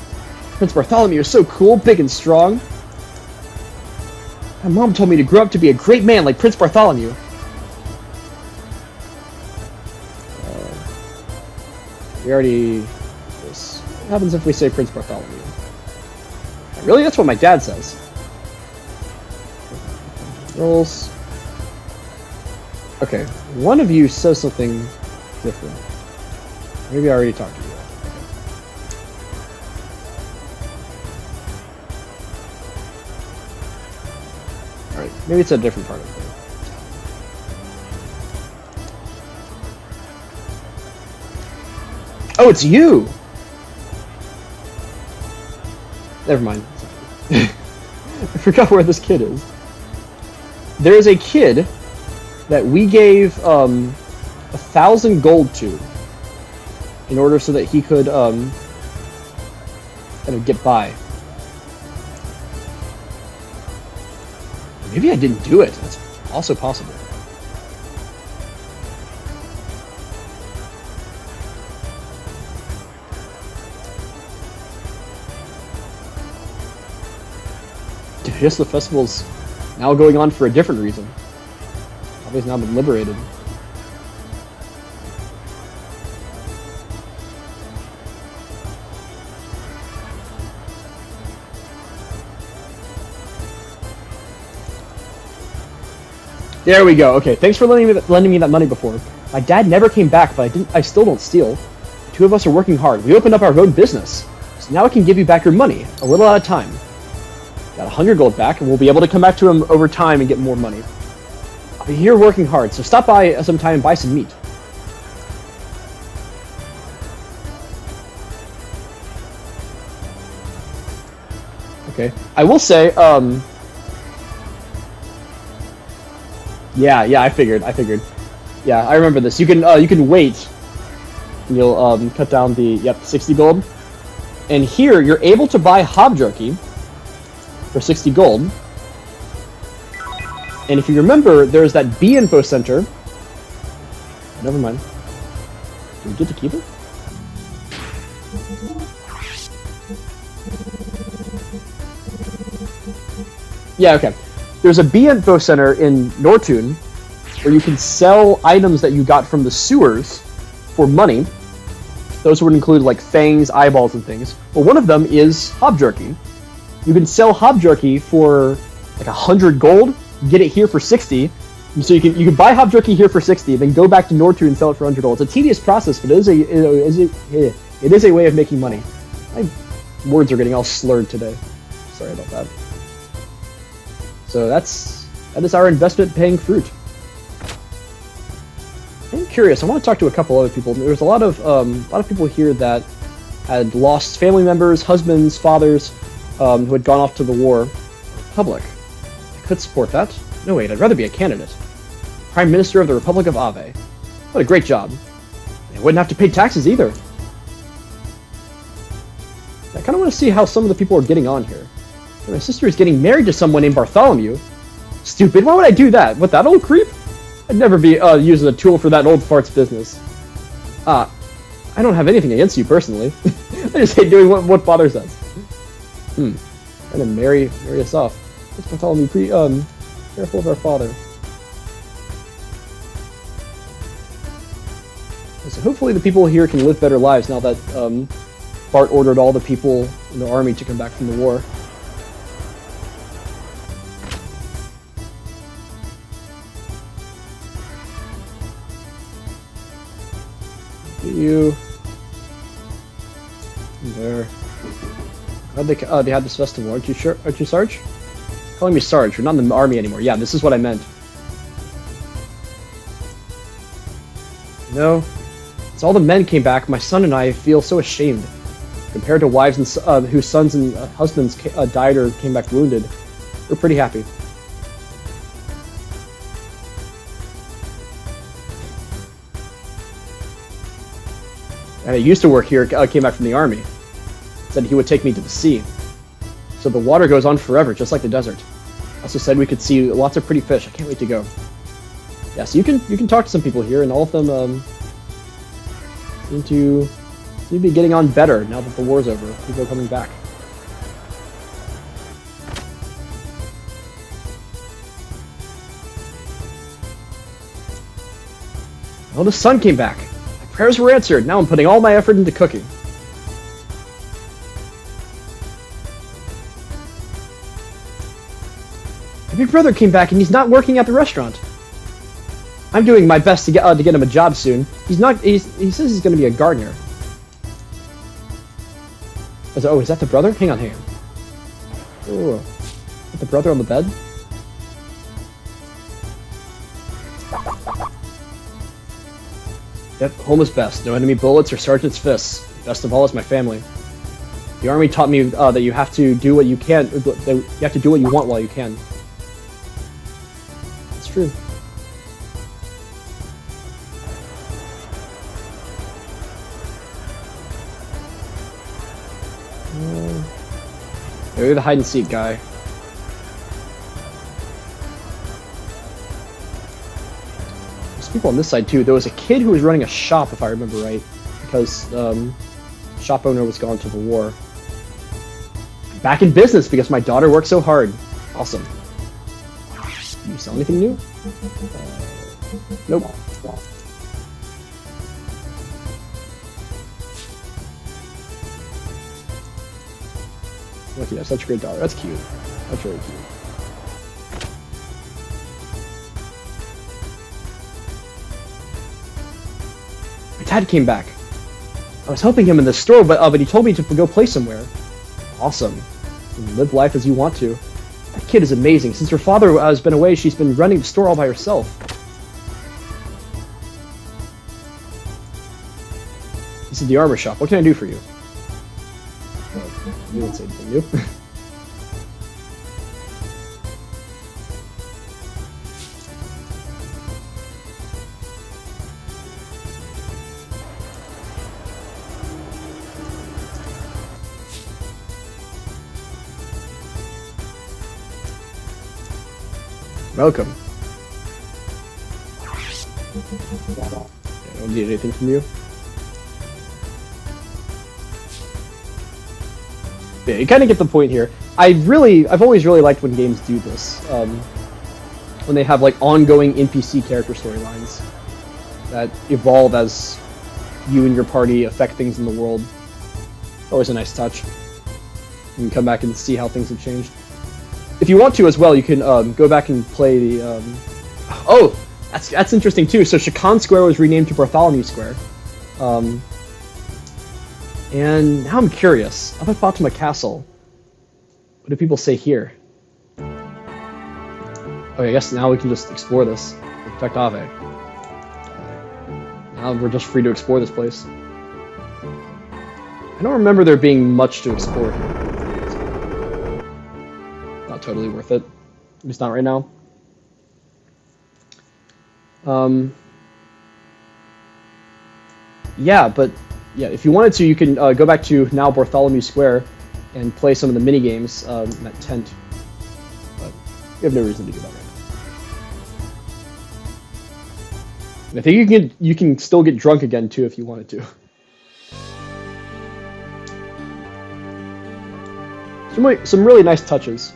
Prince Bartholomew is so cool, big and strong. My mom told me to grow up to be a great man like Prince Bartholomew. We already... This. What happens if we say Prince Bartholomew? Really? That's what my dad says. Rolls. Okay, one of you says something different. Maybe I already talked to you. Okay. Alright, maybe it's a different part of it. Oh, it's you! Never mind. I forgot where this kid is. There is a kid that we gave 1,000 gold to in order so that he could kind of get by. Maybe I didn't do it. That's also possible. I guess the festival's now going on for a different reason. Ave's now been liberated. There we go. Okay, thanks for lending me that money before. My dad never came back, but I still don't steal. The two of us are working hard. We opened up our own business. So now I can give you back your money, a little at a time. Got 100 gold back, and we'll be able to come back to him over time and get more money. I'll be here working hard, so stop by sometime and buy some meat. Okay. I will say, Yeah, I figured. Yeah, I remember this. You can wait. And you'll cut down the 60 gold. And here you're able to buy hob jerky for 60 gold. And if you remember, there's that bee info center. Never mind. Do we get to keep it? Yeah, okay. There's a bee info center in Nortune where you can sell items that you got from the sewers for money. Those would include like fangs, eyeballs, and things. Well, one of them is hob jerky. You can sell hob jerky for like 100 gold, get it here for 60. And so you can buy hob jerky here for 60, then go back to Nortune and sell it for 100 gold. It's a tedious process, but it is a way of making money. My words are getting all slurred today. Sorry about that. So that is our investment paying fruit. I'm curious. I want to talk to a couple other people. There's a lot of people here that had lost family members, husbands, fathers, who had gone off to the war. Republic. I could support that. No wait, I'd rather be a candidate. Prime Minister of the Republic of Ave. What a great job. I wouldn't have to pay taxes either. I kind of want to see how some of the people are getting on here. My sister is getting married to someone named Bartholomew. Stupid, why would I do that? What, that old creep? I'd never be using a tool for that old fart's business. I don't have anything against you personally. I just hate doing what bothers us. Trying to marry us off. Let's Bartholomew careful of our father. So hopefully the people here can live better lives now that Bart ordered all the people in the army to come back from the war. You there? How'd they had this festival? Aren't you sure? Aren't you Sarge? Calling me Sarge. You're not in the army anymore. Yeah, this is what I meant. No, as all the men came back, my son and I feel so ashamed. Compared to wives and whose sons and husbands died or came back wounded, we're pretty happy. And I used to work here, came back from the army. Said he would take me to the sea. So the water goes on forever, just like the desert. Also said we could see lots of pretty fish. I can't wait to go. Yeah, so you can talk to some people here, and all of them seem to be getting on better now that the war's over. People are coming back. Oh, the sun came back. Prayers were answered. Now I'm putting all my effort into cooking. My big brother came back and he's not working at the restaurant. I'm doing my best to get him a job soon. He says he's going to be a gardener. Oh, is that the brother? Hang on. Oh, is that the brother on the bed? Yep, home is best. No enemy bullets or sergeant's fists. Best of all is my family. The army taught me that you have to do what you can. You have to do what you want while you can. It's true. Maybe the hide and seek guy. People on this side too. There was a kid who was running a shop, if I remember right, because shop owner was gone to the war. Back in business because my daughter worked so hard. Awesome. Do you sell anything new? Nope. Look, you have such a great daughter. That's cute. That's really cute. My dad came back. I was helping him in the store, but he told me to go play somewhere. Awesome. Live life as you want to. That kid is amazing. Since her father has been away, she's been running the store all by herself. This is the armor shop. What can I do for you? You didn't say anything new. Welcome. I don't need anything from you. Yeah, you kind of get the point here. I've always really liked when games do this. When they have like ongoing NPC character storylines that evolve as you and your party affect things in the world. Always a nice touch. You can come back and see how things have changed. If you want to as well, you can go back and play the... Oh! That's interesting too. So Shakan Square was renamed to Bartholomew Square. And now I'm curious. Up at Fatima Castle, what do people say here? Okay, I guess now we can just explore this. Protect Ave. Now we're just free to explore this place. I don't remember there being much to explore here. Not totally worth it. At least not right now. Yeah, but yeah, if you wanted to, you can go back to now Bartholomew Square and play some of the mini games in that tent. But you have no reason to do that right now. And I think you can still get drunk again too if you wanted to. Some really nice touches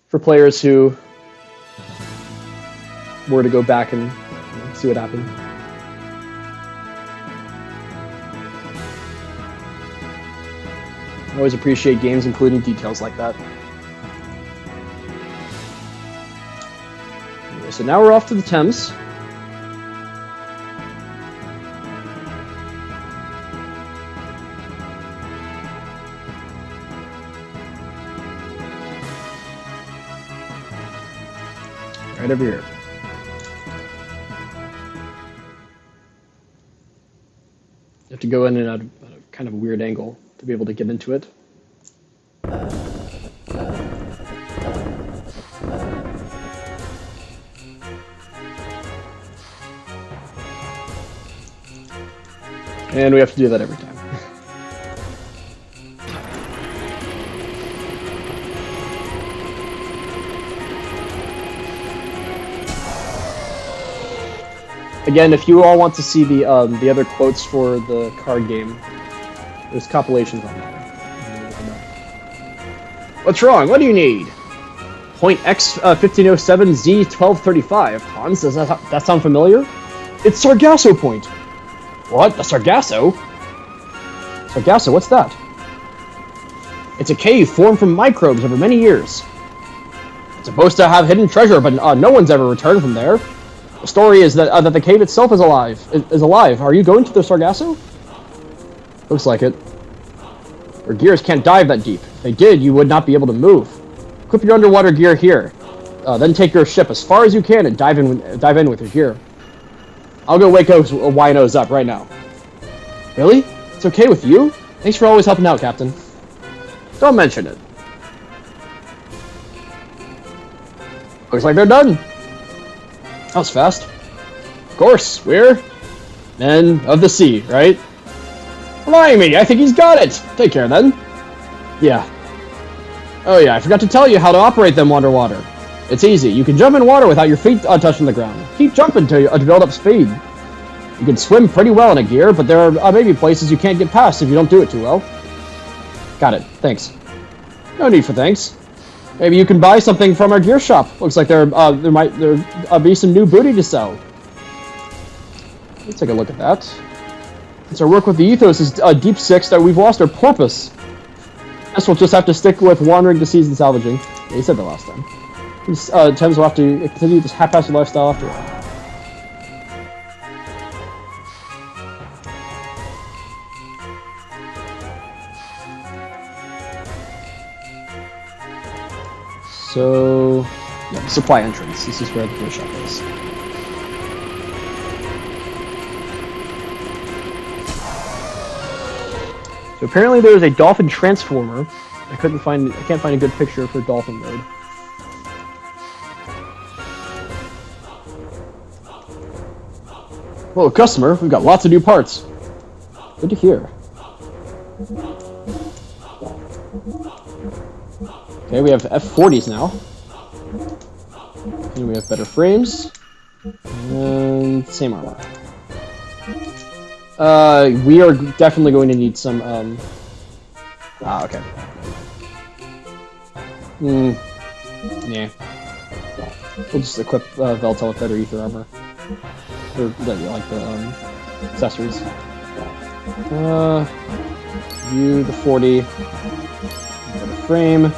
for players who were to go back and see what happened. I always appreciate games including details like that. Anyway, so now we're off to the Thames. Right over here. You have to go in and out of a kind of a weird angle to be able to get into it. And we have to do that every time. Again, if you all want to see the other quotes for the card game, there's compilations on there. What's wrong? What do you need? Point X 1507 Z 1235. Hans, does that sound familiar? It's Sargasso Point. What? The Sargasso? Sargasso, what's that? It's a cave formed from microbes over many years. It's supposed to have hidden treasure, but no one's ever returned from there. The story is that the cave itself is alive. Are you going to the Sargasso? Looks like it. Your gears can't dive that deep. If they did, you would not be able to move. Equip your underwater gear here. Then take your ship as far as you can and dive in with your gear. I'll go wake those winos up right now. Really? It's okay with you? Thanks for always helping out, Captain. Don't mention it. Looks like they're done. That was fast. Of course, we're men of the sea, right? Blimey, I think he's got it! Take care, then. Yeah. Oh yeah, I forgot to tell you how to operate them underwater. It's easy. You can jump in water without your feet touching the ground. Keep jumping to build up speed. You can swim pretty well in a gear, but there are maybe places you can't get past if you don't do it too well. Got it. Thanks. No need for thanks. Maybe you can buy something from our gear shop. Looks like there might be some new booty to sell. Let's take a look at that. Since our work with the Ethos is deep six, that we've lost our porpoise. Guess we'll just have to stick with wandering to seas and salvaging. Yeah, you said that last time. Times we'll have to continue this haphazard lifestyle after all. So, yeah, the supply entrance. This is where the gear shop is. So apparently there is a dolphin transformer. I can't find a good picture for dolphin mode. Well, customer, we've got lots of new parts. Good to hear. Okay, we have F40s now. And we have better frames. And same armor. We are definitely going to need some, okay. Yeah. We'll just equip, Veltel with better ether armor. Or, like, the, accessories. You, the 40. Better frame.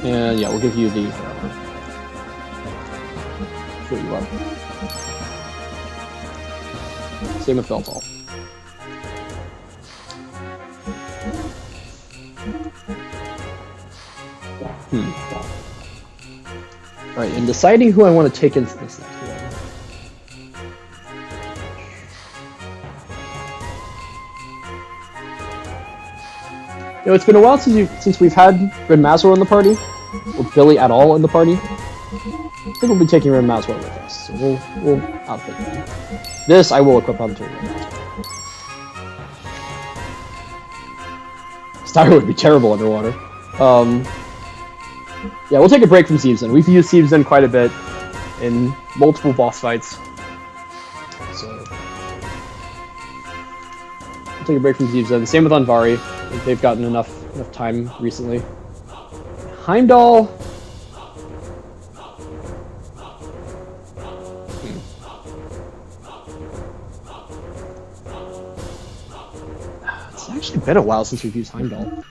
And, yeah, we'll give you the ether armor. Fill you up. Same with Veltal. Alright, in deciding who I want to take into this next one. You know, it's been a while since we've had Ren Maslow in the party, or Billy at all in the party. I think we'll be taking Ren Maslow with us, so we'll outfit him. This I will equip on turn. Styro would be terrible underwater. Yeah, we'll take a break from Sievzen. We've used Sievzen quite a bit in multiple boss fights. So we'll take a break from Sievzen. Same with Anvari. I think they've gotten enough time recently. Heimdall. It's actually been a while since we've used Heimdall.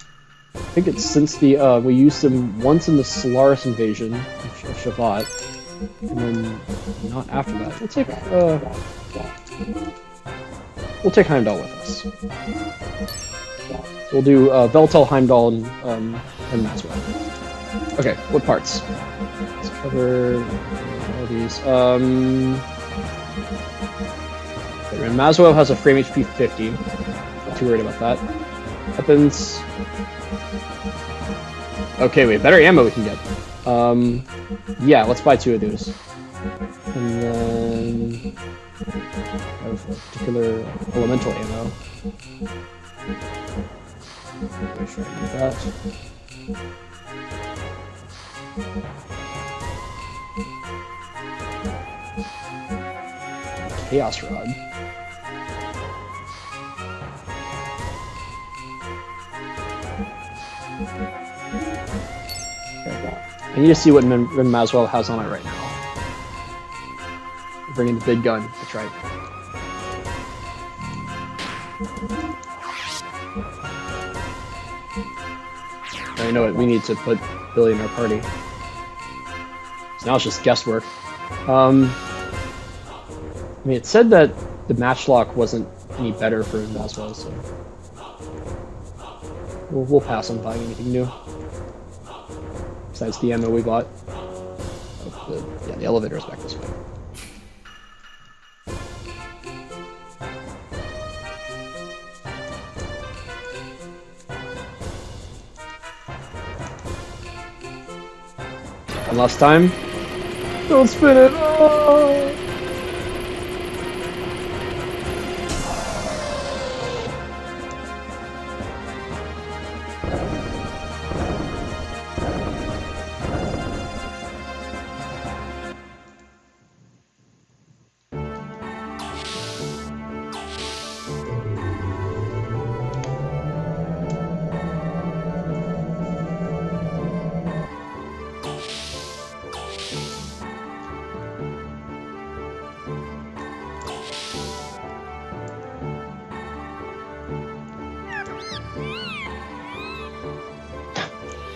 I think it's since the we used him once in the Solaris invasion of Shavat, and then not after that. We'll take Heimdall with us. We'll do Veltel, Heimdall, and Maslow. Okay, what parts? Let's cover all these. Okay, Maslow has a frame HP 50. Not too worried about that. Weapons. Okay, we have better ammo we can get. Yeah, let's buy 2 of those. And then have a particular elemental ammo. Make sure I do that. Chaos Rod. I need to see what Ren Maslow has on it right now. Bringing the big gun, that's right. I know what, we need to put Billy in our party. So now it's just guesswork. I mean, it said that the matchlock wasn't any better for Maslow, so we'll pass on buying anything new. Besides the ammo we bought. Oh, the elevator is back this way. One last time. Don't spin it! Oh!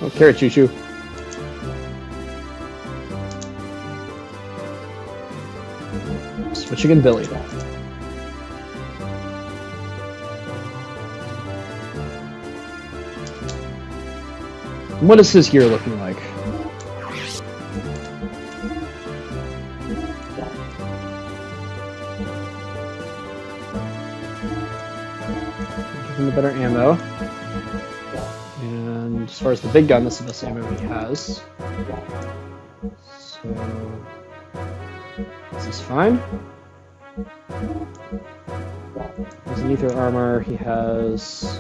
Oh, carrot choo choo. Switching in Billy. What is his gear looking like? Give him the better ammo. And as far as the big gun, that's the best ammo he has. So this is fine. He's an ether armor. He has.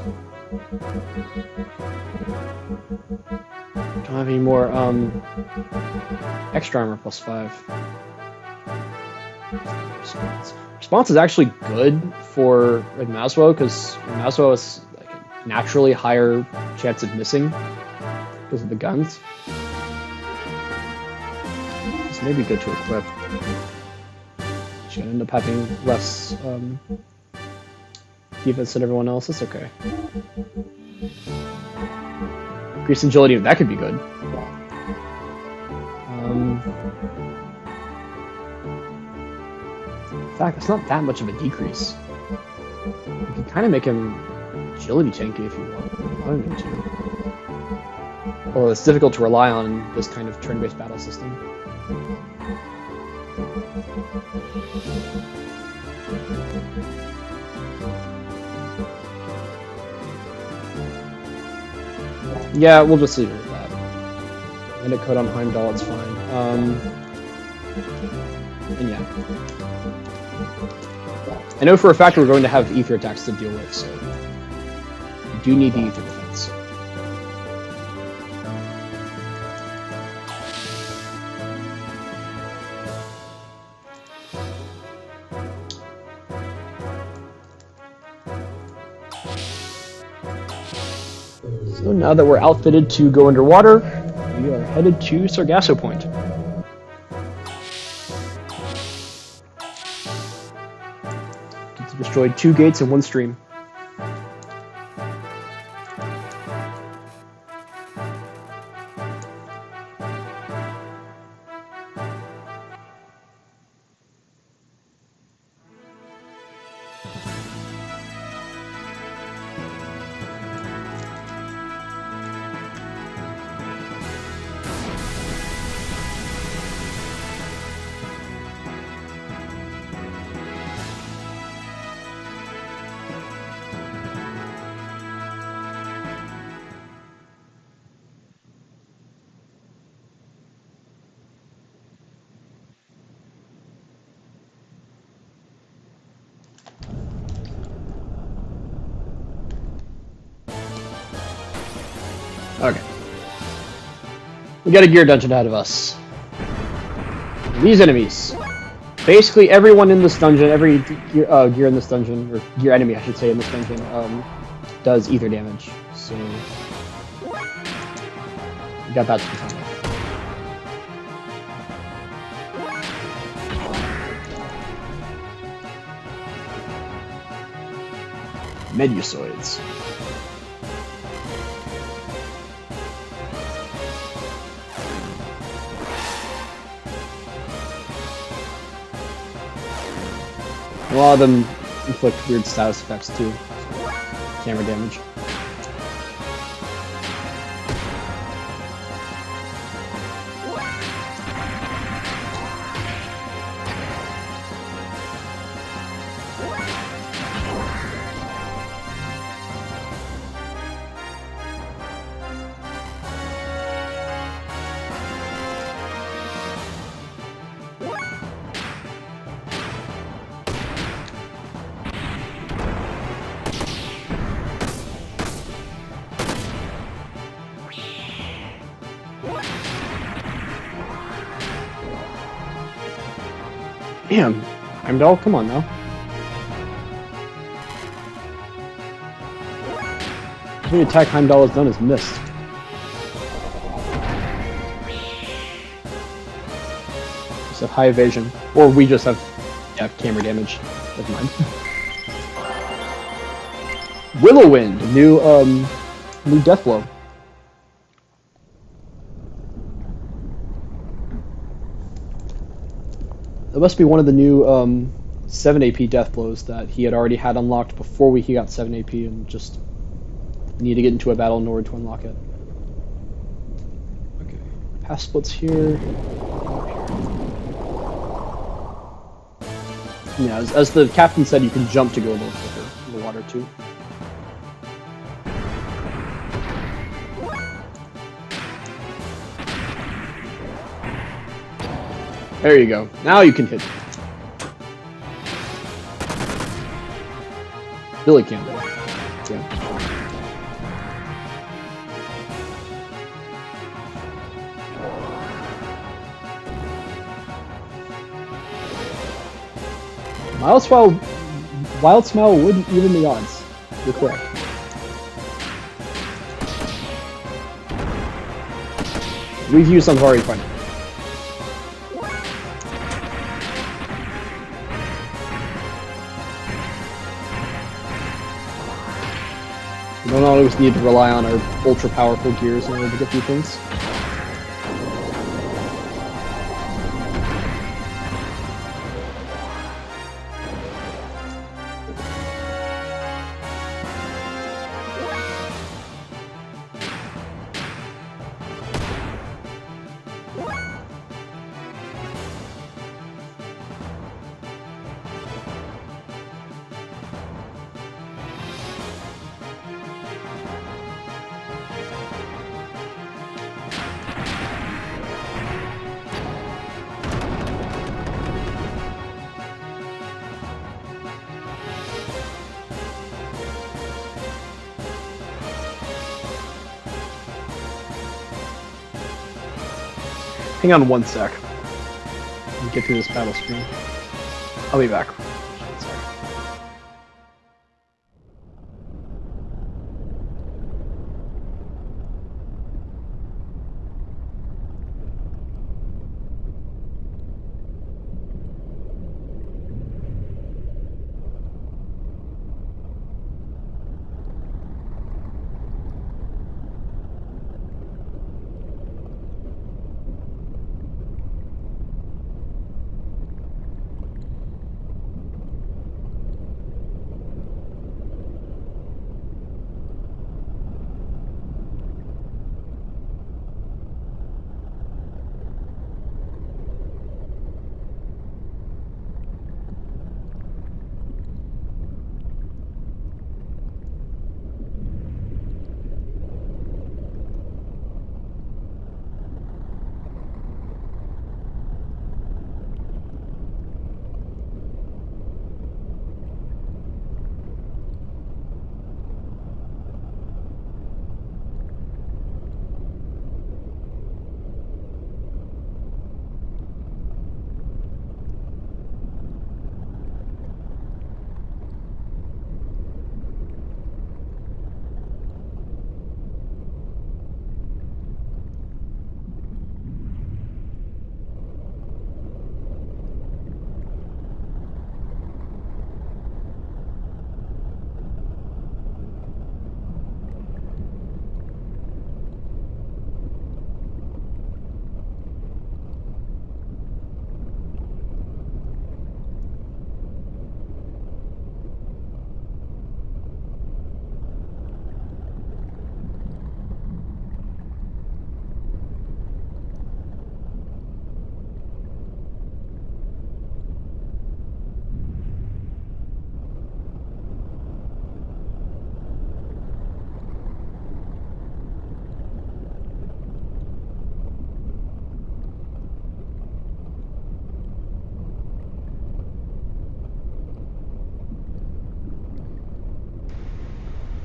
Don't have any more extra armor +5. Response is actually good for like Maslow, because Maslow has like a naturally higher chance of missing because of the guns. This may be good to equip. She's gonna end up having less defense than everyone else. That's okay. Increased agility, that could be good. In fact, it's not that much of a decrease. You can kind of make him agility tanky if you want him to. Well, it's difficult to rely on in this kind of turn-based battle system. Yeah, we'll just leave it at that. And a code on Heimdall, it's fine. And yeah. I know for a fact we're going to have ether attacks to deal with, so you do need the ether defense. So now that we're outfitted to go underwater, we are headed to Sargasso Point. Destroyed 2 gates and 1 stream. Okay. We got a gear dungeon ahead of us. These enemies. Basically, everyone in this dungeon, every gear in this dungeon, or gear enemy, I should say, in this dungeon, does ether damage. So, we got that to contend with. Medusoids. A lot of them inflict weird status effects too. Camera damage. Damn, Heimdall, come on now. Every attack Heimdall has done is missed. Just have high evasion. Or we just have camera damage. Never mind. Willow Wind, new death blow. It must be one of the new 7 AP death blows that he had already had unlocked before he got 7 AP and just need to get into a battle in order to unlock it. Okay, pass splits here. Yeah, as the captain said, you can jump to go a little quicker in the water too. There you go. Now you can hit. Billy Campbell. Yeah. Wild Smile wouldn't even the odds. You're correct. We've used some already fine. We don't always need to rely on our ultra powerful gears in order to get through things. Hang on one sec. Let me get through this battle screen. I'll be back.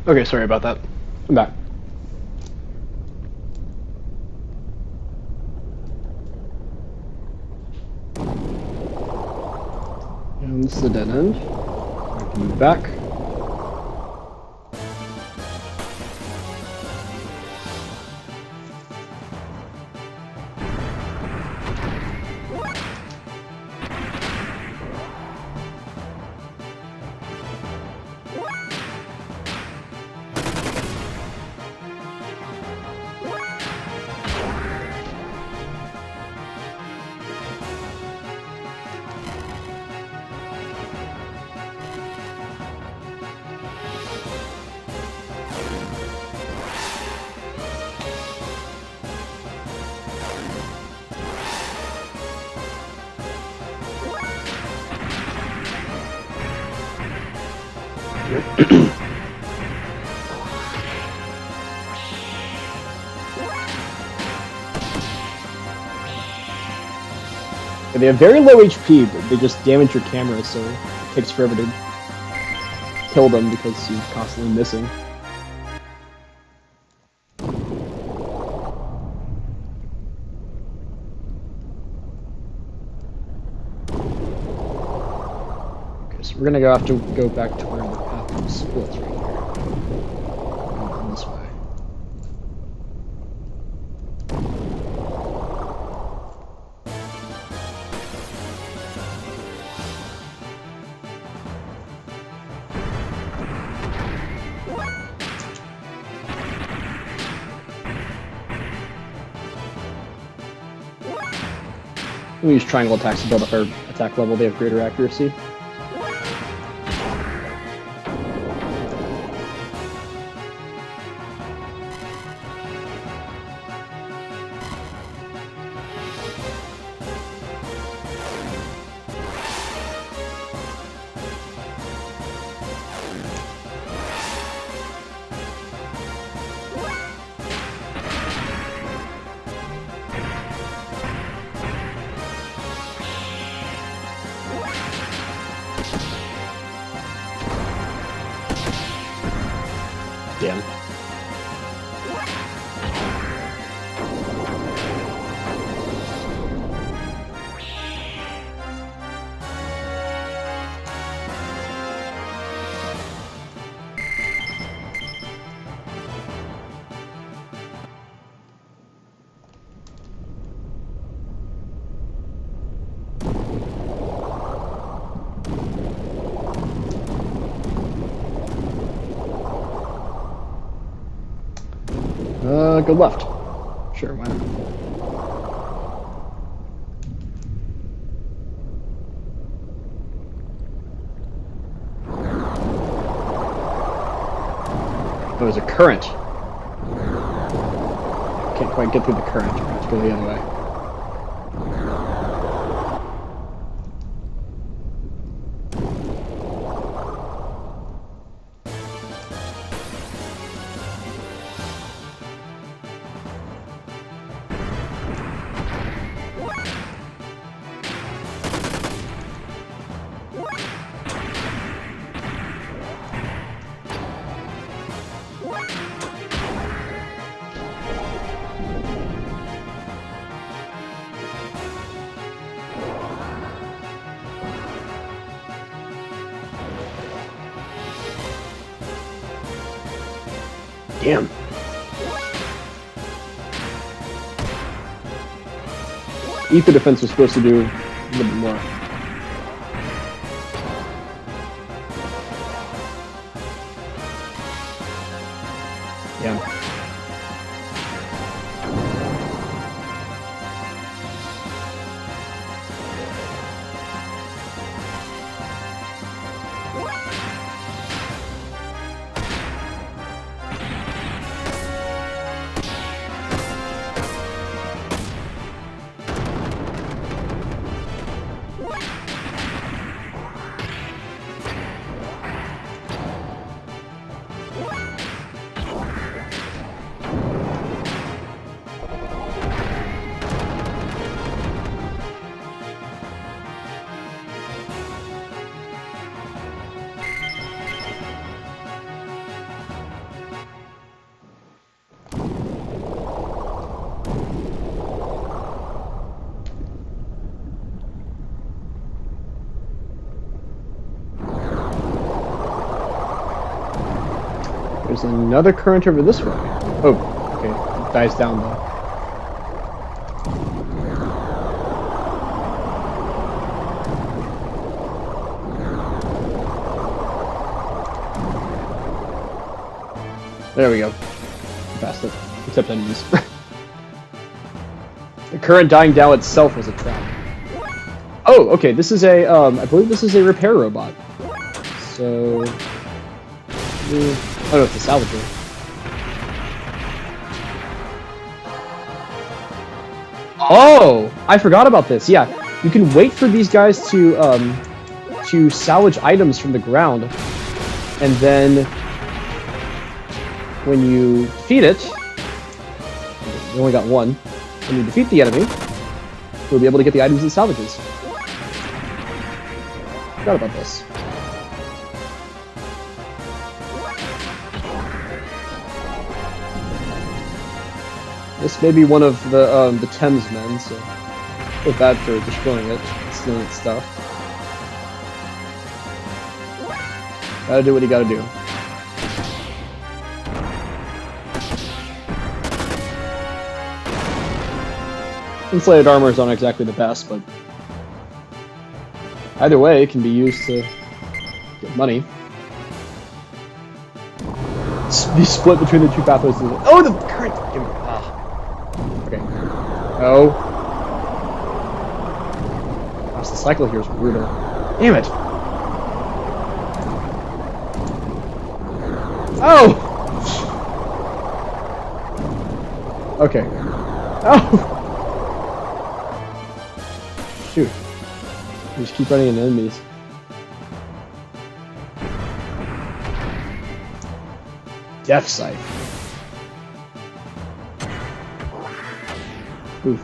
Okay, sorry about that. I'm back. And this is a dead end. I can move back. They have very low HP, but they just damage your camera, so it takes forever to kill them because you're constantly missing. Okay, so we're gonna have to go back to where the path splits right here. And this way. We use triangle attacks to build up our attack level. They have greater accuracy. Damn. Go left. Sure, why not? Oh, there's a current. Can't quite get through the current. I have to go the other way. Damn. Ether defense was supposed to do a little bit more. Yeah. There's another current over this way. Oh, okay. It dies down though. There we go. Passed it. Except enemies. The current dying down itself was a trap. Oh, okay. This is a, I believe this is a repair robot. So... oh no, it's a salvager. Oh! I forgot about this. Yeah, you can wait for these guys to salvage items from the ground. And then when you defeat it, you only got one. When you defeat the enemy, you'll be able to get the items and salvages. Forgot about this. This may be one of the Thames men, so feel bad for destroying it, stealing its stuff. Gotta do what you gotta do. Insulated armors aren't exactly the best, but either way, it can be used to get money. Be split between the two pathways. Oh, the current! Okay. Oh. Gosh, the cycle here is brutal. Damn it! Oh! Okay. Oh! Shoot. You just keep running into enemies. Death Sight. Oof.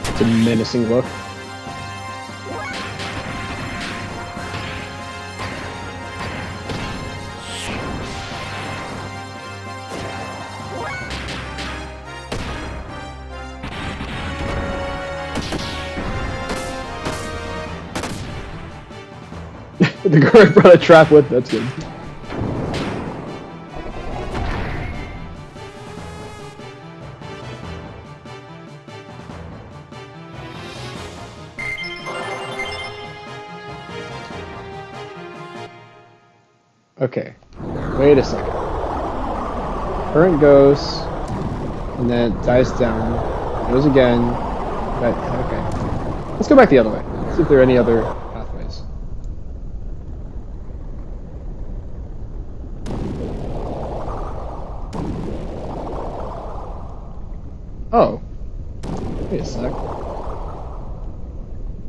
It's a menacing look. The guard brought a trap with, that's good. Okay, wait a second. Current goes, and then it dies down, goes again. Right, okay. Let's go back the other way. See if there are any other pathways. Oh. Wait a sec.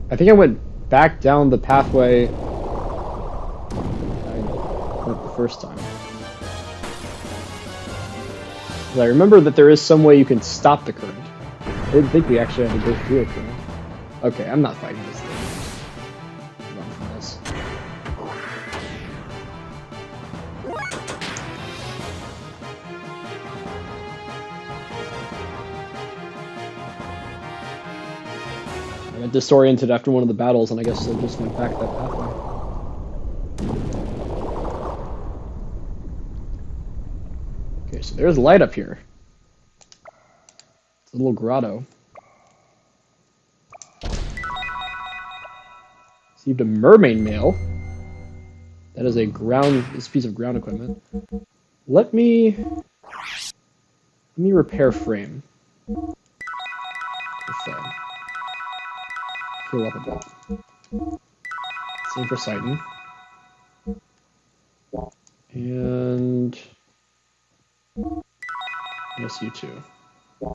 I think I went back down the pathway the first time. I remember that there is some way you can stop the current. I didn't think we actually had to go through a current. Okay, I'm not fighting this thing. Run from this. I got disoriented after one of the battles, and I guess I just went back that pathway. Okay, so there's light up here. It's a little grotto. Received a mermaid mail. That is this piece of ground equipment. Let me repair frame. Heal up a bit. Same for Sighton. And yes, you too. I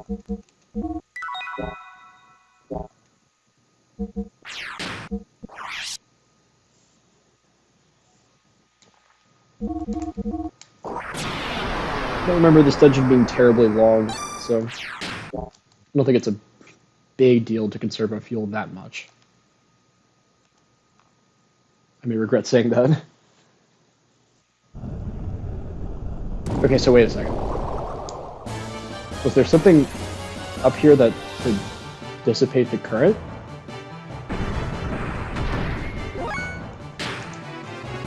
don't remember this dungeon being terribly long, so I don't think it's a big deal to conserve our fuel that much. I may regret saying that. Okay, so wait a second. Was there something up here that could dissipate the current?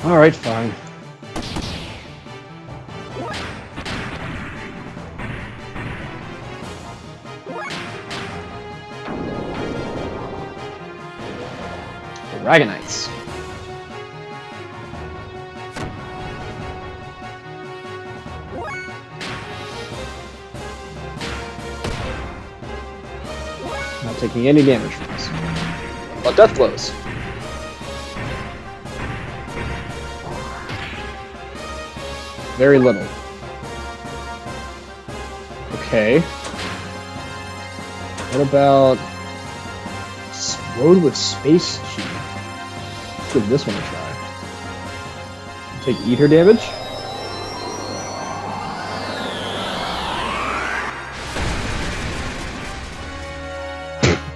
Alright, fine. Dragonites. Not taking any damage from this. But death blows. Very little. Okay. What about Explode with Space Chi? Let's give this one a try. Take Eater damage.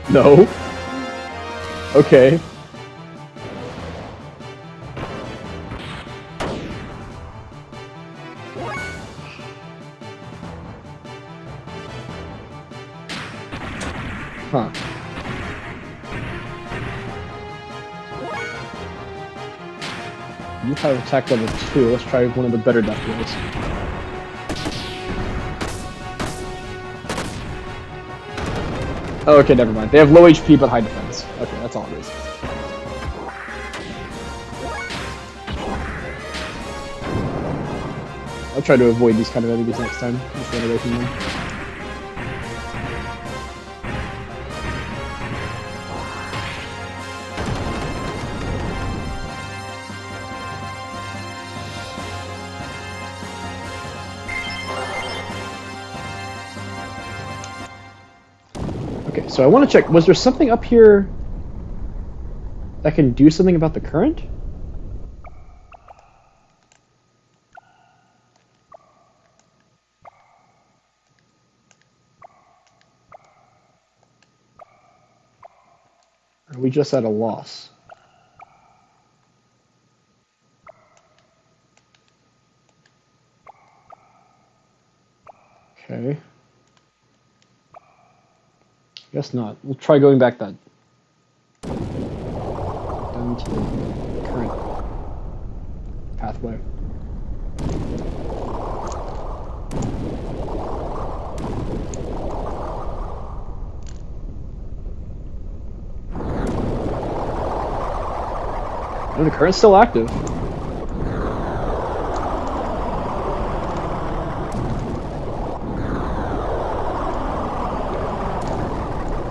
No. Okay. Huh. You have attack level 2. Let's try one of the better death blows. Oh, okay, never mind. They have low HP but high defense. Okay, that's all it is. I'll try to avoid these kind of enemies next time. Just run away from them. Okay, so I want to check, was there something up here that can do something about the current? Or are we just at a loss? Okay. Guess not. We'll try going back that down to the current pathway. Oh, the current's still active.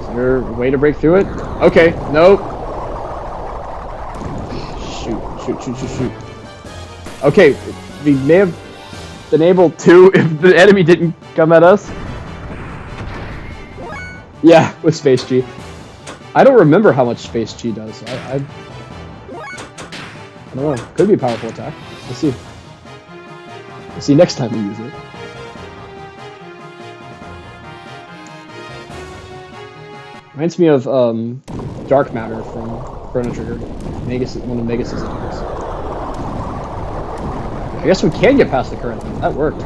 Is there a way to break through it? Okay, nope. Shoot. Okay, we may have been able to if the enemy didn't come at us. Yeah, with Space G. I don't remember how much Space G does. I don't know. Could be a powerful attack. We'll see. We'll see next time we use it. Reminds me of Dark Matter from Chrono Trigger. One of Magus' attacks. I guess we can get past the current then. That worked.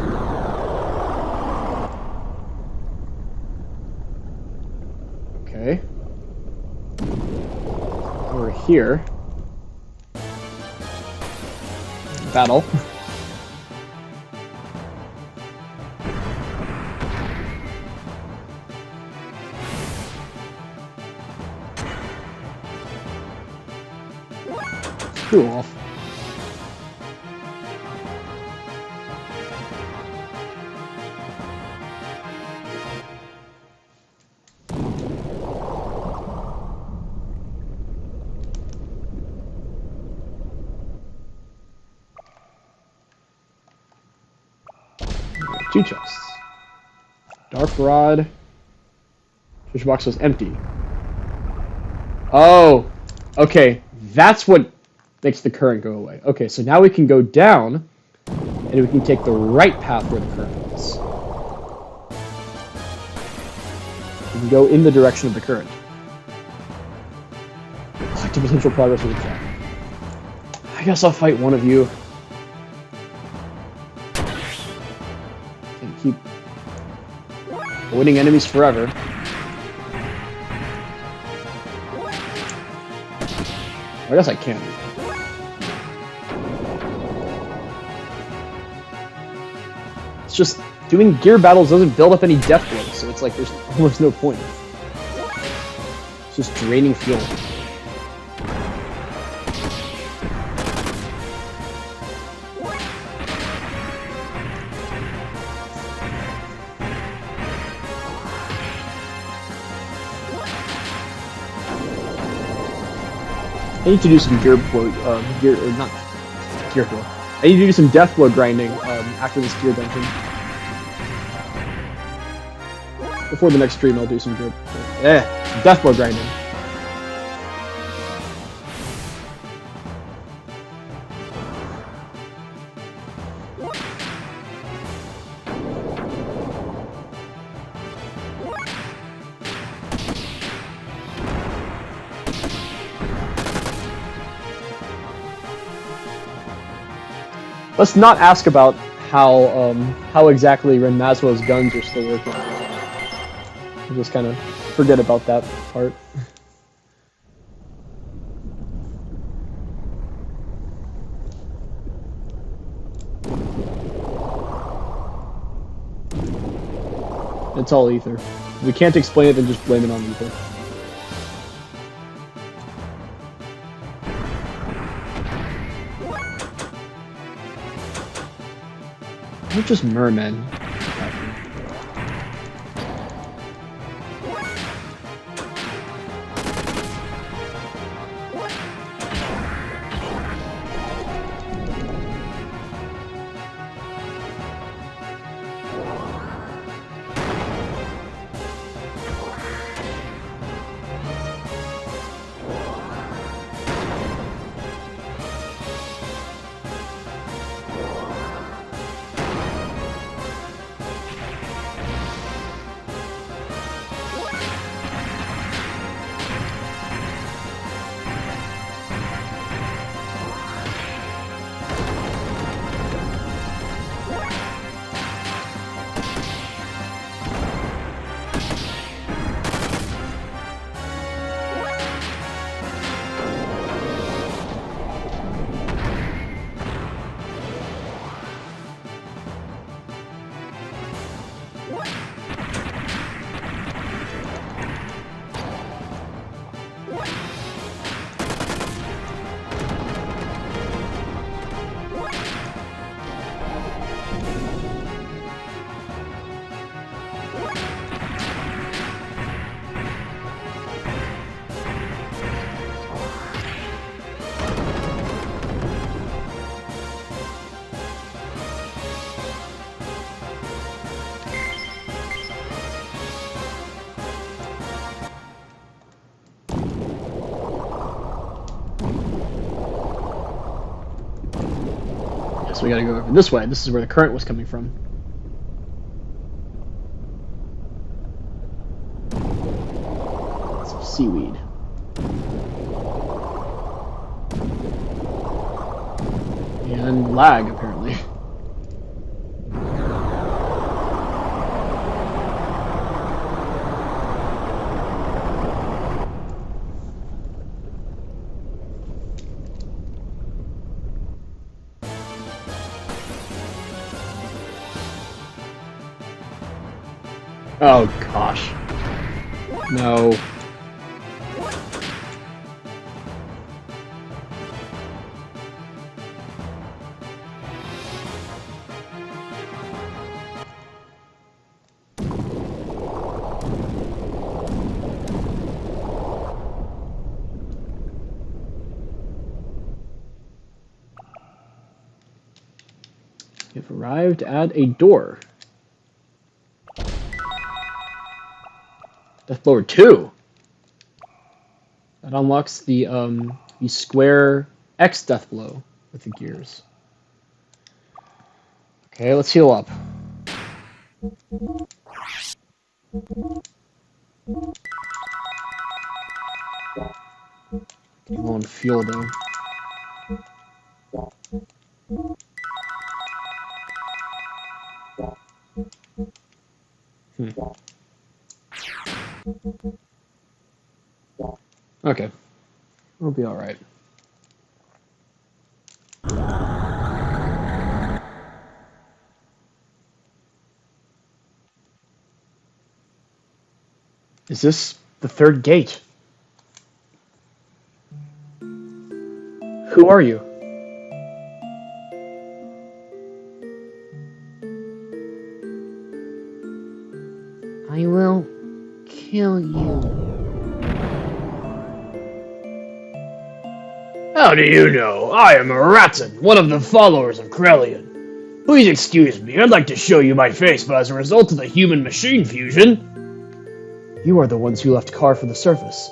Okay. Over here. Battle. Screw off. Two chests. Dark Rod. Treasure box was empty. Oh, okay. That's what makes the current go away. Okay, so now we can go down, and we can take the right path where the current is. We can go in the direction of the current. Collective potential progress with the track. I guess I'll fight one of you. Can't keep avoiding enemies forever. I guess I can. It's just doing gear battles doesn't build up any death blows, so it's like there's almost no point. It's just draining fuel. I need to do some not gear blow. I need to do some death blow grinding after this gear dungeon. Before the next stream, I'll do some gear. Death blow grinding. Let's not ask about how exactly Ren Maslo's guns are still working. We'll just kind of forget about that part. It's all ether. If we can't explain it, then just blame it on ether. Not just Mermaid. So we gotta go over this way. This is where the current was coming from. Some seaweed. And lag, apparently. Oh gosh. No. You've arrived at a door. Death Blower 2. That unlocks the square X death blow with the gears. Okay, let's heal up. Low on fuel though. Okay. We'll be alright. Is this the third gate? Who are you? I will kill you. How do you know? I am a Ratton, one of the followers of Krelian. Please excuse me, I'd like to show you my face, but as a result of the human-machine fusion... You are the ones who left Car for the surface.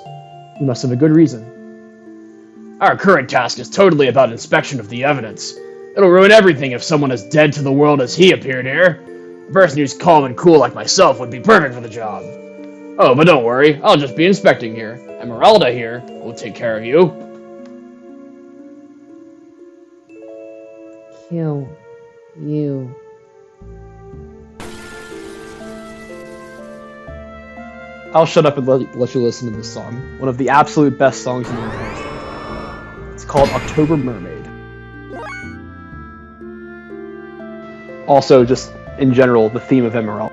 You must have a good reason. Our current task is totally about inspection of the evidence. It'll ruin everything if someone as dead to the world as he appeared here. A person who's calm and cool like myself would be perfect for the job. Oh, but don't worry, I'll just be inspecting here. Emeralda here will take care of you. Kill you. I'll shut up and let you listen to this song. One of the absolute best songs in the world. It's called October Mermaid. Also, just in general, the theme of Emerald.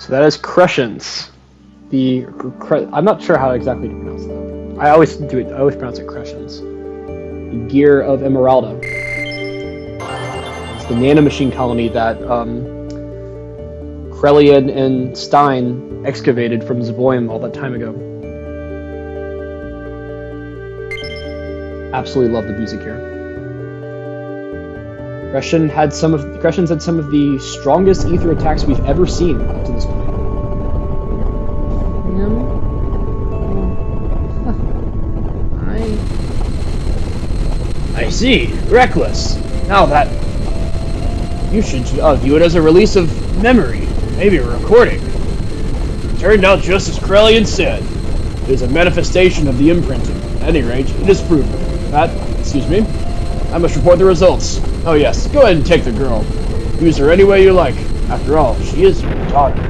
So that is Crescents. I'm not sure how exactly to pronounce that. I always pronounce it Crescents. The gear of Emeralda. It's the nanomachine colony that Krellian and Stein excavated from Zeboim all that time ago. Absolutely love the music here. Crescents had some of the strongest ether attacks we've ever seen up to this point. I see. Reckless. Now that... You should view it as a release of memory. Maybe a recording. It turned out just as Krellian said. It is a manifestation of the imprinting. At any rate, it is proven. Excuse me. I must report the results. Oh yes, go ahead and take the girl. Use her any way you like. After all, she is your daughter.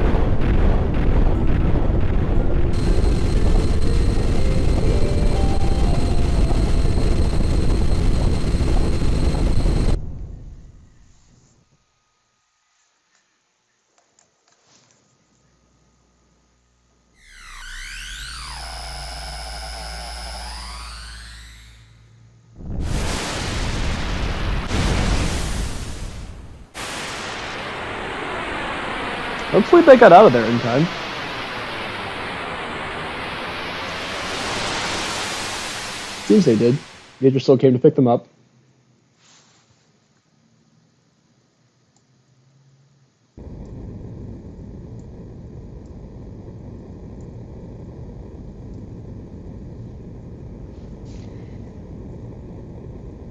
Hopefully they got out of there in time. Seems they did. Major still came to pick them up.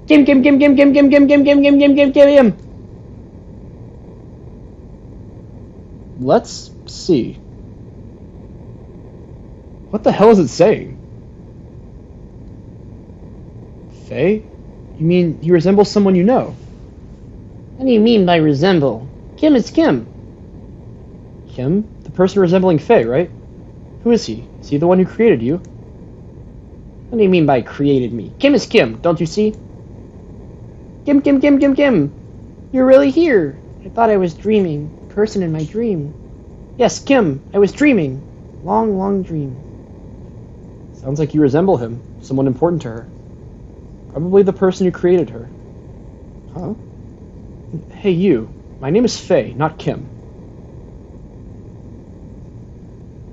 Kim. Let's see. What the hell is it saying? Faye? You mean he resembles someone you know? What do you mean by resemble? Kim is Kim. Kim? The person resembling Faye, right? Who is he? Is he the one who created you? What do you mean by created me? Kim is Kim, don't you see? Kim. You're really here. I thought I was dreaming. Person in my dream. Yes, Kim, I was dreaming. Long dream. Sounds like you resemble him. Someone important to her. Probably the person who created her. Huh? Hey, you. My name is Faye, not Kim.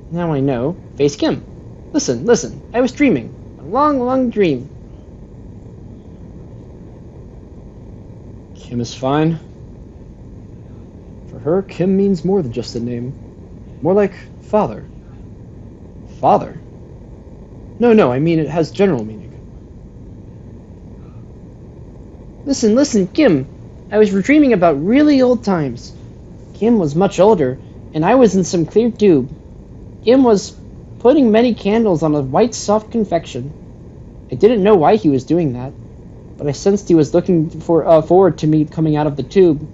Now I know. Face Kim. Listen. I was dreaming. A long dream. Kim is fine. For her, Kim means more than just a name. More like father. Father? No, I mean it has general meaning. Listen, Kim. I was dreaming about really old times. Kim was much older, and I was in some clear tube. Kim was putting many candles on a white soft confection. I didn't know why he was doing that, but I sensed he was looking forward to me coming out of the tube.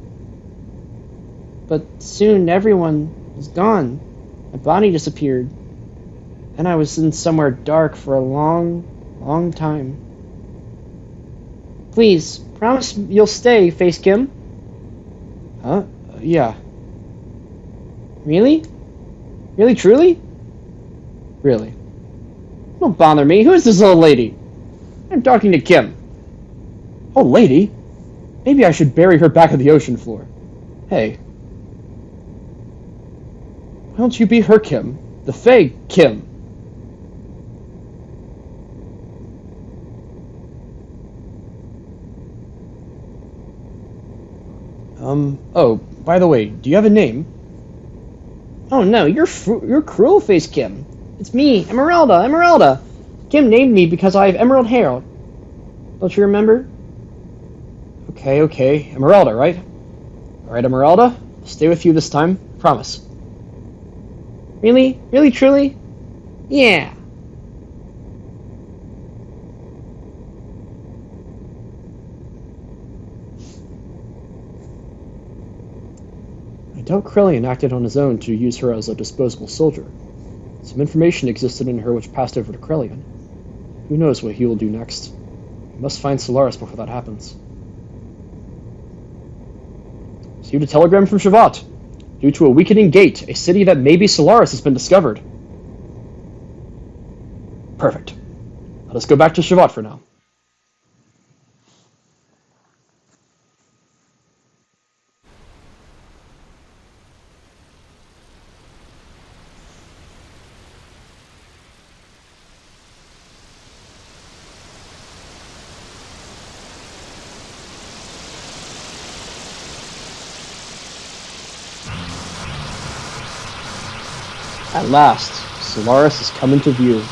But soon everyone was gone. My body disappeared. And I was in somewhere dark for a long time. Please, promise you'll stay, Face Kim. Huh? Yeah. Really? Really, truly? Really. Don't bother me. Who is this old lady? I'm talking to Kim. Old lady? Maybe I should bury her back at the ocean floor. Hey. Why don't you be her Kim? The Fae Kim. Oh, by the way, do you have a name? Oh no, you're cruel, Face Kim. It's me, Emeralda. Kim named me because I have emerald hair. Don't you remember? Okay, Emeralda, right? Alright, Emeralda, stay with you this time, promise. Really? Really, truly? Yeah. I doubt Krellian acted on his own to use her as a disposable soldier. Some information existed in her which passed over to Krellian. Who knows what he will do next? We must find Solaris before that happens. Received a telegram from Shavat. Due to a weakening gate, a city that may be Solaris has been discovered. Perfect. Let us go back to Shavat for now. At last, Solaris has come into view.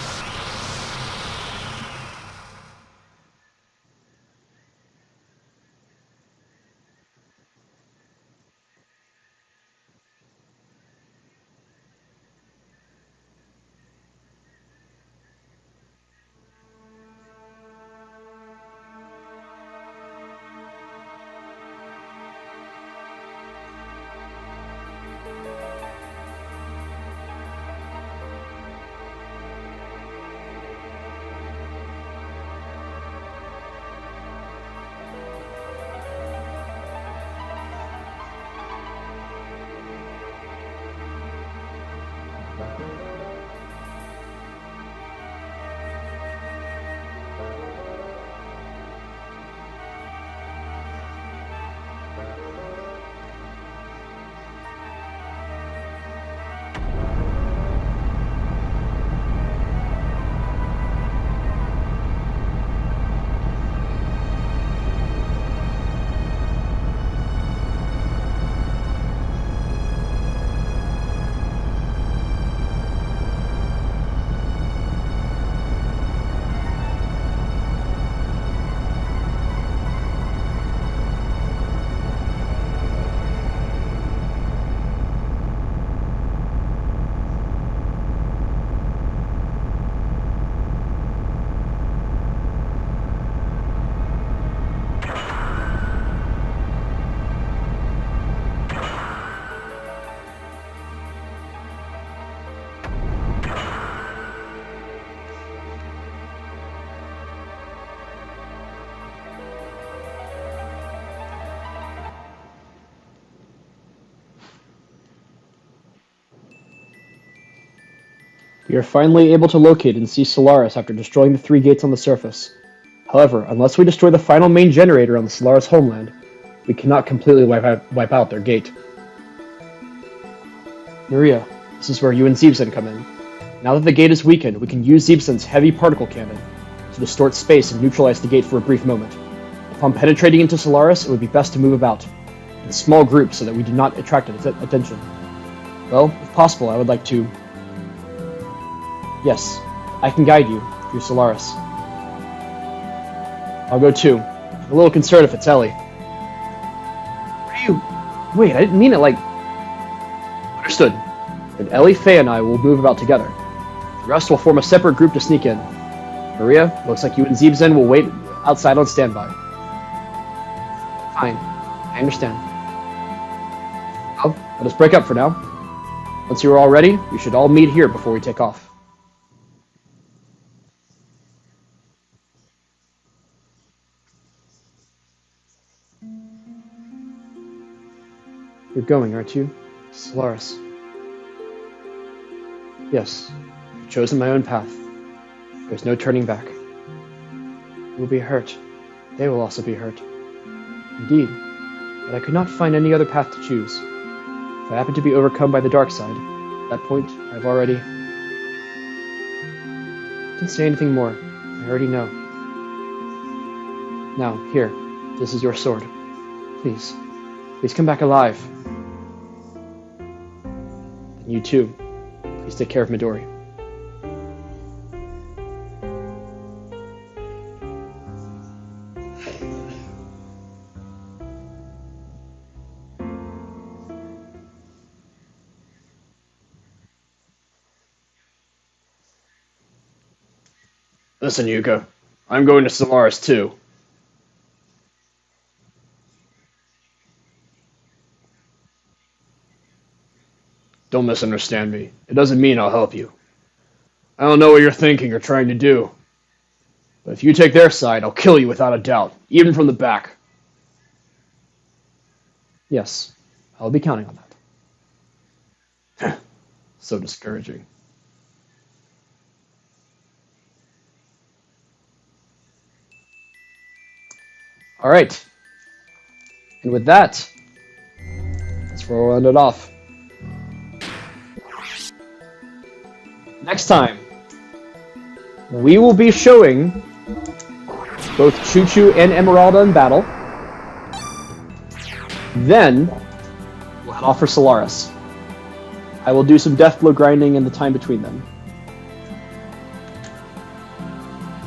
We are finally able to locate and see Solaris after destroying the 3 gates on the surface. However, unless we destroy the final main generator on the Solaris homeland, we cannot completely wipe out their gate. Maria, this is where you and Zeebsen come in. Now that the gate is weakened, we can use Zeebsen's heavy particle cannon to distort space and neutralize the gate for a brief moment. Upon penetrating into Solaris, it would be best to move about in small groups so that we do not attract attention. Well, if possible, I would like to... Yes, I can guide you through Solaris. I'll go too. I'm a little concerned if it's Ellie. What are you... Wait, I didn't mean it like... Understood. Then Ellie, Faye, and I will move about together. The rest will form a separate group to sneak in. Maria, looks like you and Zeebsen will wait outside on standby. Fine. I understand. Well, let us break up for now. Once you are all ready, we should all meet here before we take off. You're going, aren't you? Solaris. Yes, I've chosen my own path. There's no turning back. We'll be hurt. They will also be hurt. Indeed, but I could not find any other path to choose. If I happen to be overcome by the dark side, at that point, I've already... Don't say anything more. I already know. Now, here. This is your sword. Please. Please come back alive. And you too. Please take care of Midori. Listen, Yuka. I'm going to Solaris too. Don't misunderstand me. It doesn't mean I'll help you. I don't know what you're thinking or trying to do. But if you take their side, I'll kill you without a doubt, even from the back. Yes, I'll be counting on that. So discouraging. All right. And with that, that's where we'll end it off. Next time, we will be showing both Choo Choo and Emeralda in battle. Then, we'll head off for Solaris. I will do some Deathblow grinding in the time between them.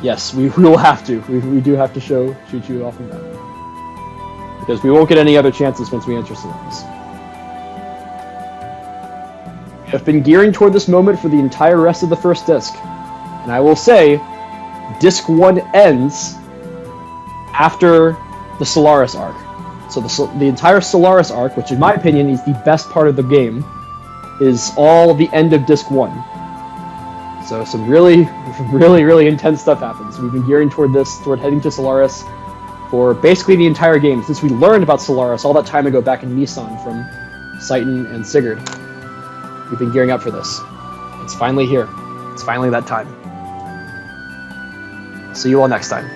Yes, we will have to. We do have to show Choo Choo off in battle. Because we won't get any other chances once we enter Solaris. We have been gearing toward this moment for the entire rest of the first disc. And I will say, Disc 1 ends after the Solaris arc. So the entire Solaris arc, which in my opinion is the best part of the game, is all the end of Disc 1. So some really, really intense stuff happens. We've been gearing toward heading to Solaris for basically the entire game, since we learned about Solaris all that time ago back in Nisan from Citan and Sigurd. We've been gearing up for this. It's finally here. It's finally that time. See you all next time.